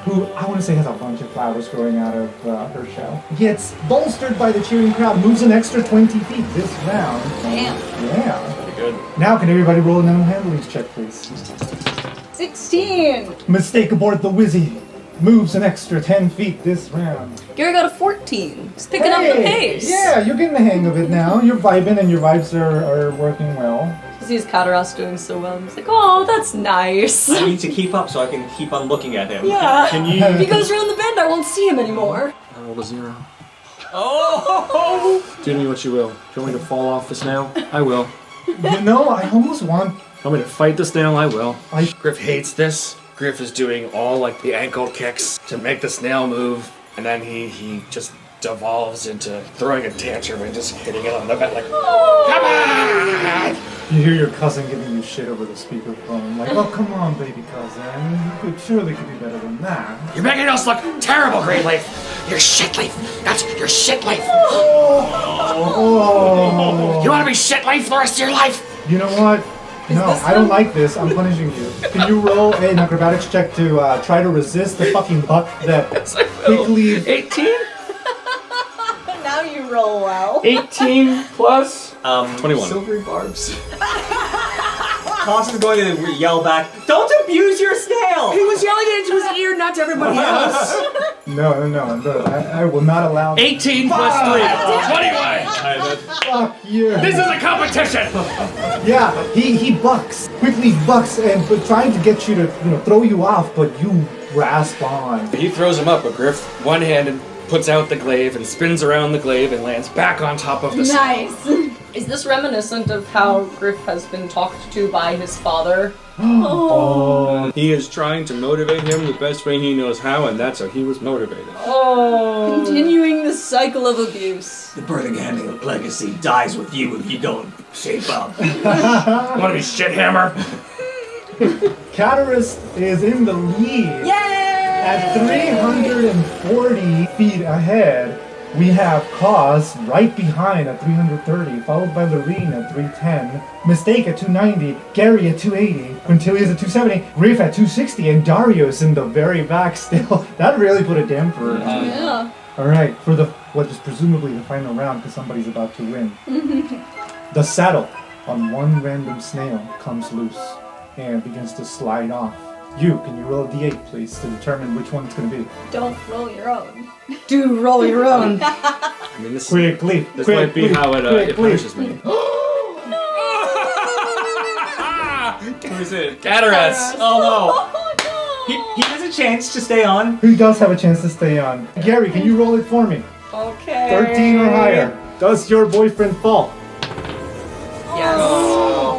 who I want to say has a bunch of flowers growing out of her shell, gets bolstered by the cheering crowd, moves an extra 20 feet this round. Damn. Yeah. Pretty good. Now, can everybody roll an animal handling check, please? 16. Mistake aboard the Wizzy moves an extra 10 feet this round. Gary got a 14. He's picking up the Hey! pace. Yeah, you're getting the hang of it now. You're vibing and your vibes are working well. He sees Kataras doing so well. And he's like, oh, that's nice. I need to keep up so I can keep on looking at him. Yeah. Can If he you goes around the bend, I won't see him anymore. roll a 0? Oh! Do me what you will. Do you want me to fall off the snail? I will. You know, I almost want... Want me to fight the snail? I will. Griff hates this. Griff is doing all like the ankle kicks to make the snail move, and then he just devolves into throwing a tantrum and just hitting it on the back like, come on! You hear your cousin giving you shit over the speakerphone, like, oh, come on, baby cousin. You surely could be better than that. You're making us look terrible, Greenleaf. You're Shitleaf. That's your Shitleaf. Oh. You want to be Shitleaf the rest of your life? You know what? No, I don't like this. I'm punishing you. Can you roll an acrobatics check to try to resist the fucking buck that quickly... 18? Now you roll well. 18 plus 21. Silvery barbs. Cost is going to yell back, don't abuse your snail! He was yelling it into his ear, not to everybody else. No, I will not allow... 18 plus 21. Fuck you. This is a competition. Yeah, he bucks, quickly bucks, and but trying to get you to, throw you off, but you grasp on. He throws him up, but Griff one-handed puts out the glaive and spins around the glaive and lands back on top of the snail. Nice. Is this reminiscent of how Griff has been talked to by his father? Oh, He is trying to motivate him the best way he knows how, and that's how he was motivated. Oh. Continuing the cycle of abuse. The Birmingham legacy dies with you if you don't shape up. Want to be Shithammer? Catarus is in the lead. At 340 feet ahead, we have Cause right behind at 330, followed by Lorene at 310, Mistake at 290, Gary at 280, Quintilius at 270, Griff at 260, and Darius in the very back still. That really put a damper. Yeah. Alright, for what is presumably the final round, because somebody's about to win. The saddle on one random snail comes loose and begins to slide off. Can you roll a d8, please, to determine which one it's going to be? Don't roll your own. Do roll your own. I mean, this Quickly, might be how it punishes me. Who is it? Cataras. Oh Oh no! He has a chance to stay on. He does have a chance to stay on. Gary, can you roll it for me? Okay. 13 or higher. Does your boyfriend fall? Yes.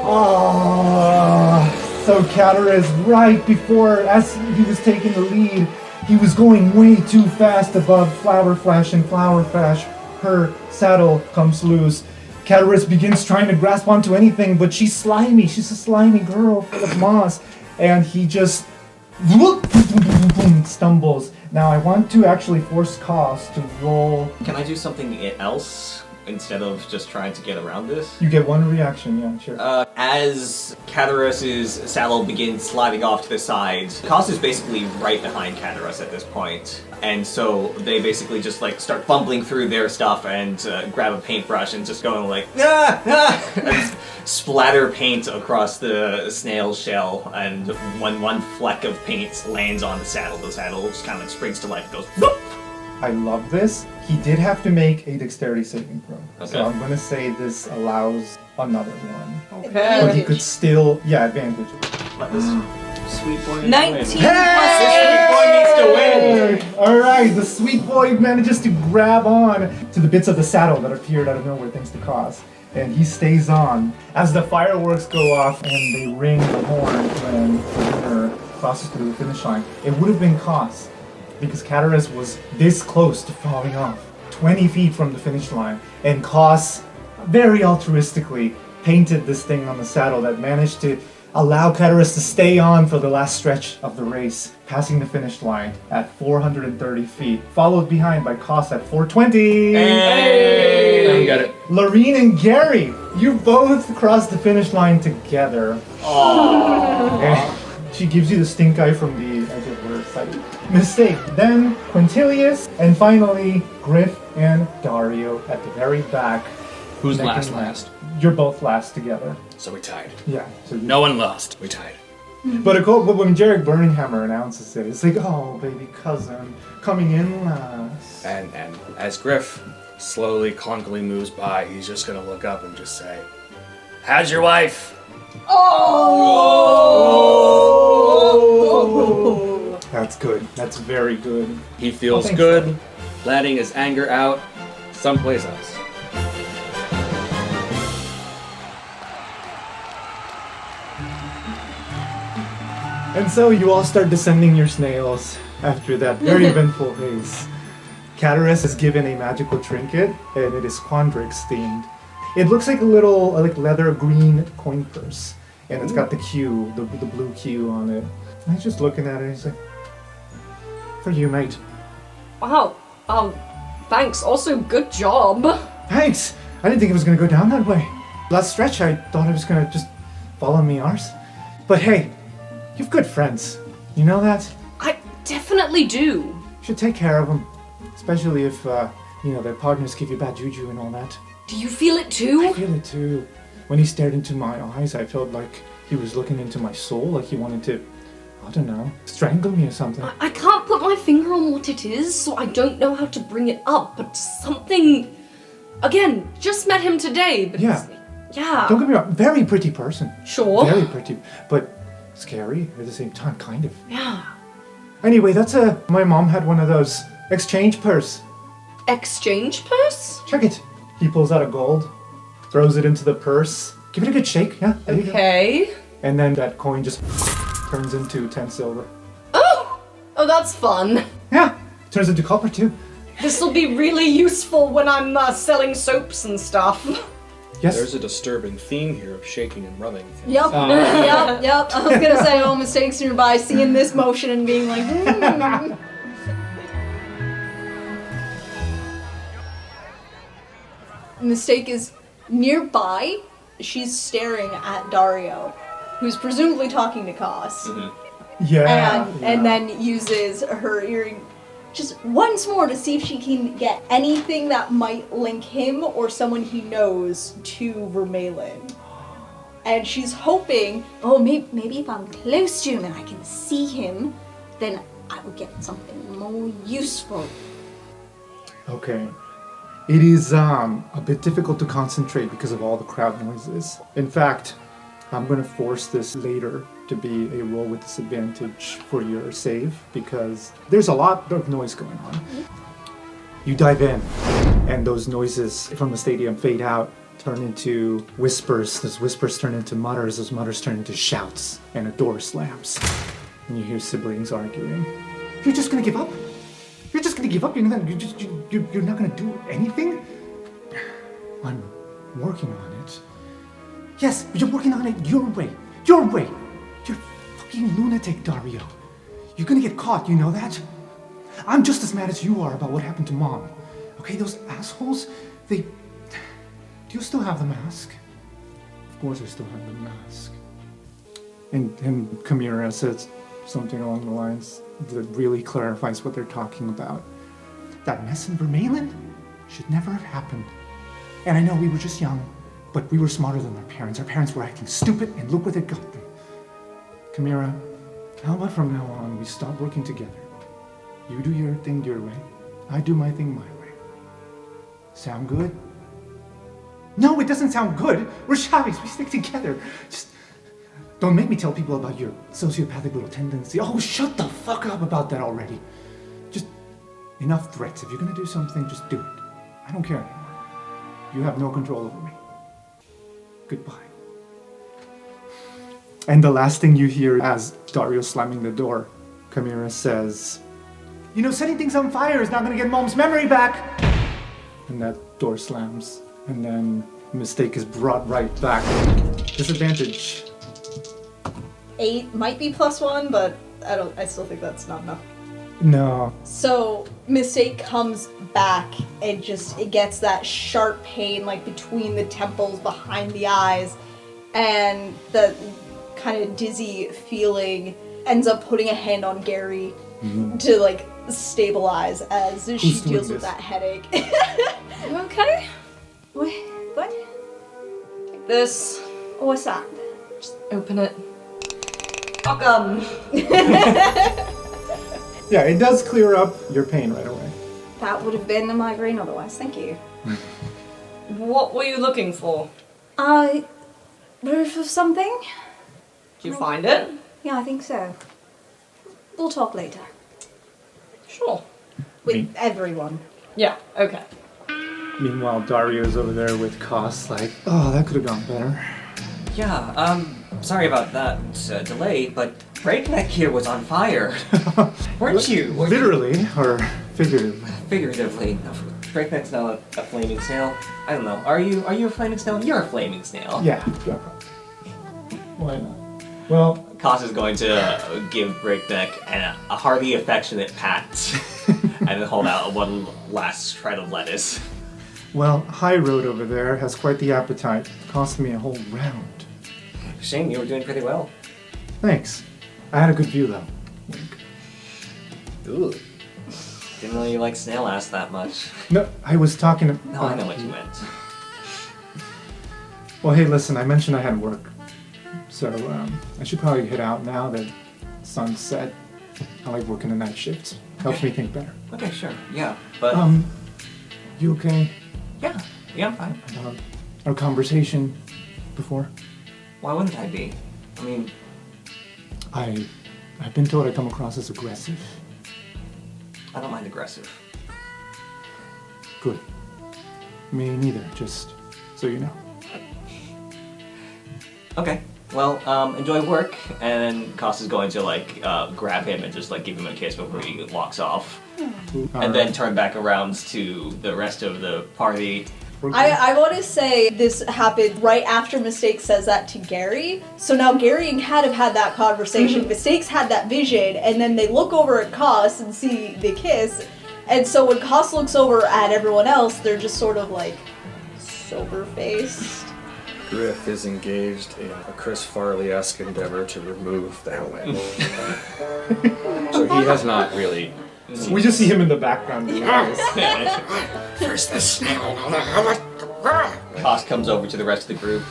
Oh, so Cataris, right before, as he was taking the lead, he was going way too fast above Flower Flash, and Flower Flash, her saddle comes loose. Cataris begins trying to grasp onto anything, but she's slimy. She's a slimy girl full of moss. And he just stumbles. Now I want to actually force Cos to roll. Can I do something else instead of just trying to get around this? You get one reaction, yeah, sure. As Cataris's saddle begins sliding off to the side, Cos is basically right behind Cataris at this point. And so they basically just like start fumbling through their stuff and grab a paintbrush and just going like, and splatter paint across the snail shell. And when one fleck of paint lands on the saddle just kind of springs to life and goes, whoop! I love this. He did have to make a dexterity saving throw. Okay. So I'm going to say this allows another one. Okay. But he could still, advantage. Let this sweet boy 19 win. Sweet boy needs to win! Alright, the sweet boy manages to grab on to the bits of the saddle that appeared out of nowhere thanks to Cos. And he stays on. As the fireworks go off and they ring the horn when the winner crosses through the finish line, it would have been Cos, because Cataris was this close to falling off, 20 feet from the finish line, and Cos very altruistically painted this thing on the saddle that managed to allow Cataris to stay on for the last stretch of the race, passing the finish line at 430 feet, followed behind by Cos at 420. Hey! You got it. Lorene and Gary, you both crossed the finish line together. And she gives you the stink eye from the edge of her sight. Mistake. Then Quintilius, and finally Griff and Dario at the very back. Who's Neck last? and last. You're both last together. So we tied. Yeah. So No one lost. We tied. But when Jarek Burninghammer announces it, it's like, oh, baby cousin, coming in last. And as Griff slowly, clunkily moves by, he's just gonna look up and just say, "How's your wife?" Oh! That's good. That's very good. He feels thanks, good, letting his anger out someplace else. And so you all start descending your snails after that very eventful race. Cataris is given a magical trinket, and it is Quandrix themed. It looks like a little leather green coin purse, and it's got the Q, the blue Q on it. And he's just looking at it, and he's like, "For you, mate." Wow. Thanks. Also, good job. Thanks. I didn't think it was gonna go down that way. Last stretch, I thought it was gonna just fall on me arse. But hey, you've good friends. You know that? I definitely do. You should take care of them, especially if their partners give you bad juju and all that. Do you feel it too? I feel it too. When he stared into my eyes, I felt like he was looking into my soul, like he wanted to, I don't know, strangle me or something. I can't put my finger on what it is, so I don't know how to bring it up, but something... Again, just met him today, but... Yeah. Yeah. Don't get me wrong, very pretty person. Sure. Very pretty, but scary at the same time, kind of. Yeah. Anyway, my mom had one of those exchange purse. Exchange purse? Check it. He pulls out a gold, throws it into the purse. Give it a good shake, yeah? There you go. Okay. And then that coin just turns into 10 silver. Oh, that's fun. Yeah, turns into copper too. This'll be really useful when I'm selling soaps and stuff. Yes. There's a disturbing theme here of shaking and rubbing things. Yep. Yep. I was gonna say all mistakes nearby, seeing this motion and being like, Mistake is nearby. She's staring at Dario, who's presumably talking to Cos. Yeah. And then uses her earring just once more to see if she can get anything that might link him or someone he knows to Vermaelen. And she's hoping, maybe if I'm close to him and I can see him, then I will get something more useful. Okay. It is a bit difficult to concentrate because of all the crowd noises. In fact, I'm going to force this later to be a roll with disadvantage for your save because there's a lot of noise going on. You dive in, and those noises from the stadium fade out, turn into whispers. Those whispers turn into mutters. Those mutters turn into shouts, and a door slams. And you hear siblings arguing. You're just gonna give up? You're just gonna give up? You're not gonna do anything? I'm working on it. Yes, you're working on it your way. Your way. You're a fucking lunatic, Dario. You're gonna get caught, you know that? I'm just as mad as you are about what happened to Mom. Okay, those assholes, do you still have the mask? Of course I still have the mask. And Chimera says something along the lines that really clarifies what they're talking about. That mess in Vermeulen should never have happened. And I know we were just young, but we were smarter than our parents. Our parents were acting stupid, and look what it got them. Chimera, how about from now on we stop working together? You do your thing your way, I do my thing my way. Sound good? No, it doesn't sound good. We're Chavis, we stick together. Just don't make me tell people about your sociopathic little tendency. Oh, shut the fuck up about that already. Just enough threats. If you're gonna do something, just do it. I don't care anymore. You have no control over me. Goodbye. And the last thing you hear as Dario's slamming the door, Chimera says, you know, setting things on fire is not gonna get Mom's memory back. And that door slams. And then mistake is brought right back. Disadvantage. 8 might be +1, but I still think that's not enough. No. So mistake comes back and it gets that sharp pain like between the temples, behind the eyes, and the kind of dizzy feeling ends up putting a hand on Gary to like stabilize as she deals with that headache. You okay? What? This. What's that? Just open it. Welcome. Yeah, it does clear up your pain right away. That would have been a migraine otherwise, thank you. What were you looking for? Proof of something? Did you find it? Yeah, I think so. We'll talk later. Sure. With everyone. Yeah, okay. Meanwhile, Dario's over there with Koss, like, oh, that could have gone better. Yeah, sorry about that delay, but Breakneck here was on fire. Weren't you? Literally, or figuratively? Figuratively. No, Breakneck's not a flaming snail. I don't know. Are you a flaming snail? You're a flaming snail. Yeah. Why not? Well, Koss is going to give Breakneck a hearty, affectionate pat, and then hold out one last shred of lettuce. well, High Road over there has quite the appetite. Cost me a whole round. Shane, you were doing pretty well. Thanks. I had a good view, though. Ooh. Didn't really like snail ass that much. No, I was talking to... No, I know what you meant. Well, hey, listen, I mentioned I had work. So, I should probably head out now that the sun's set. I like working the night shifts. Helps me think better. Okay, sure. Yeah, but... You okay? Yeah, I'm fine. About our conversation before? Why wouldn't I be? I mean... I've been told I come across as aggressive. I don't mind aggressive. Good. Me neither, just so you know. Okay. Well, enjoy work, and then Koss is going to, grab him and just, give him a kiss before he walks off. And then turn back around to the rest of the party. I want to say this happened right after Mistake says that to Gary. So now Gary and Kat have had that conversation. Mistake's had that vision, and then they look over at Koss and see the kiss. And so when Koss looks over at everyone else, they're just sort of sober-faced. Griff is engaged in a Chris Farley-esque endeavor to remove the helmet. So he has not really... We just see him in the background. First the snail, now the helmet. Koss comes over to the rest of the group.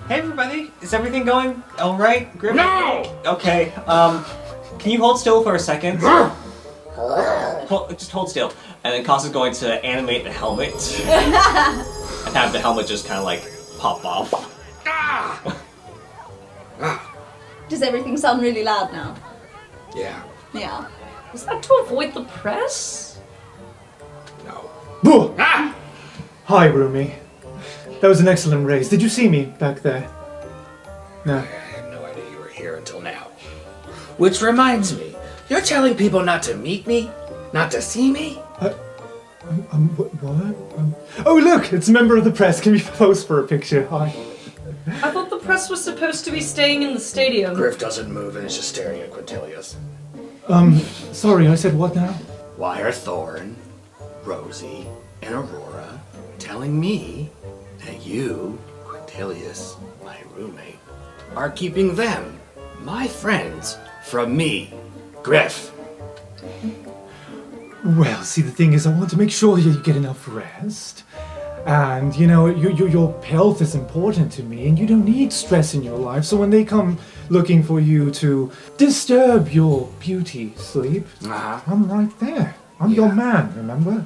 Hey everybody, is everything going alright? Griff? No! Okay, can you hold still for a second? Just hold still. And then Koss is going to animate the helmet. And have the helmet just kind of pop off. Does everything sound really loud now? Yeah. Yeah. Was that to avoid the press? No. Boo! Ah! Hi, Rumi. That was an excellent race. Did you see me back there? No. I had no idea you were here until now. Which reminds me, you're telling people not to meet me? Not to see me? What? Oh, look! It's a member of the press. Can we pose for a picture? Hi. I thought the press was supposed to be staying in the stadium. Griff doesn't move and is just staring at Quintilius. Sorry, I said what now? Why are Thorn, Rosie, and Aurora telling me that you, Quintilius, my roommate, are keeping them, my friends, from me, Griff? Well, see, the thing is, I want to make sure you get enough rest. And, you know, your health is important to me, and you don't need stress in your life. So when they come looking for you to disturb your beauty sleep, I'm right there. I'm your man, remember?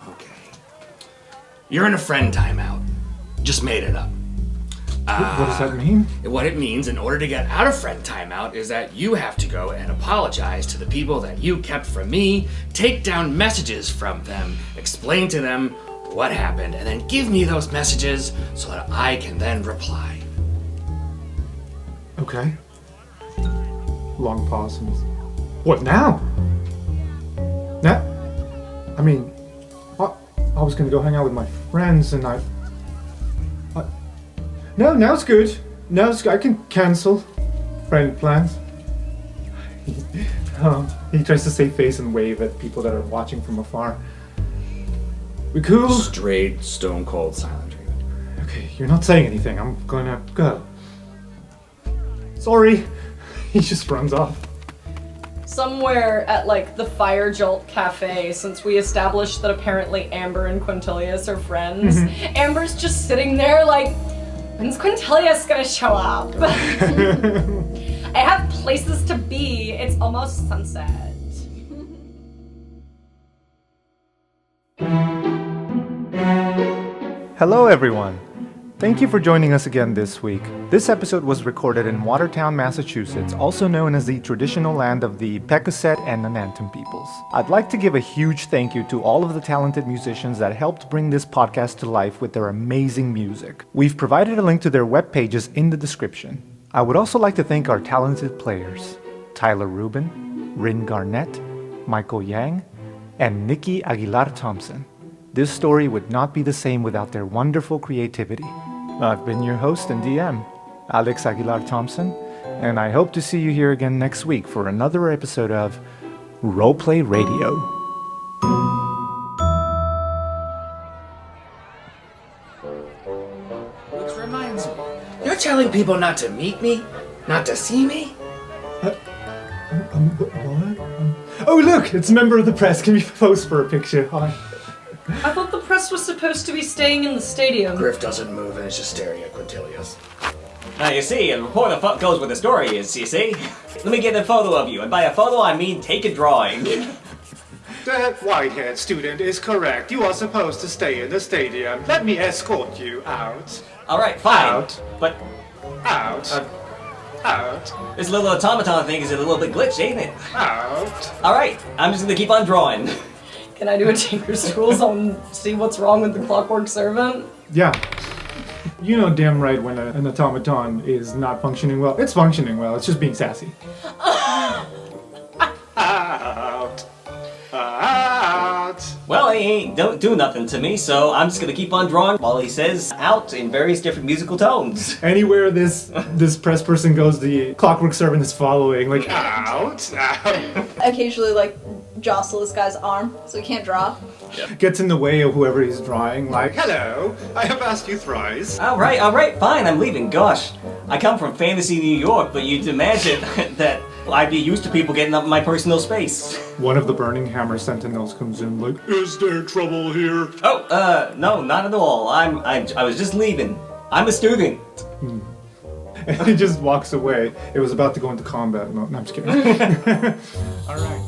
Okay. You're in a friend timeout. Just made it up. What does that mean? What it means in order to get out of friend timeout is that you have to go and apologize to the people that you kept from me, take down messages from them, explain to them what happened, and then give me those messages so that I can then reply. Okay. Long pause and... What now? Now? I mean, I was gonna go hang out with my friends and No, now's good. I can cancel friend plans. He tries to save face and wave at people that are watching from afar. We cool? Straight, stone cold silent treatment. Okay, you're not saying anything. I'm gonna go. Sorry. He just runs off. Somewhere at, like, the Fire Jolt Cafe, since we established that apparently Amber and Quintilius are friends, Amber's just sitting there like, when's Quintilius gonna show up? I have places to be. It's almost sunset. Hello, everyone. Thank you for joining us again this week. This episode was recorded in Watertown, Massachusetts, also known as the traditional land of the Pecosset and Nanantum peoples. I'd like to give a huge thank you to all of the talented musicians that helped bring this podcast to life with their amazing music. We've provided a link to their web pages in the description. I would also like to thank our talented players, Tyler Rubin, Rin Garnett, Michael Yang, and Nikki Aguilar Thompson. This story would not be the same without their wonderful creativity. I've been your host and DM, Alex Aguilar Thompson, and I hope to see you here again next week for another episode of Roleplay Radio. Which reminds me, you're telling people not to meet me? Not to see me? What? Oh, look! It's a member of the press. Can we pose for a picture? Hi. I thought the press was supposed to be staying in the stadium. Griff doesn't move and is just staring at Quintilius. Now you see, and before the fuck goes where the story is, you see? Let me get a photo of you, and by a photo I mean take a drawing. That white-haired student is correct. You are supposed to stay in the stadium. Let me escort you out. Alright, fine. Out. But Out. Out. this little automaton thing is a little bit glitched, ain't it? Out. Alright, I'm just gonna keep on drawing. Can I do a Tinker's Tools on see what's wrong with the Clockwork Servant? Yeah. You know damn right when an automaton is not functioning well. It's functioning well, it's just being sassy. Out. Out. Well, he don't do nothing to me, so I'm just gonna keep on drawing while he says out in various different musical tones. Anywhere this press person goes, the Clockwork Servant is following, like, out, out. Occasionally, like, jostle this guy's arm so he can't draw. Gets in the way of whoever he's drawing, like, hello, I have asked you thrice. Alright, fine, I'm leaving. Gosh, I come from fantasy New York, but you'd imagine that I'd be used to people getting up in my personal space. One of the Burning Hammer sentinels comes in like, is there trouble here? Oh, no, not at all. I was just leaving. I'm a student. And he just walks away. It was about to go into combat. No, I'm just kidding. All right.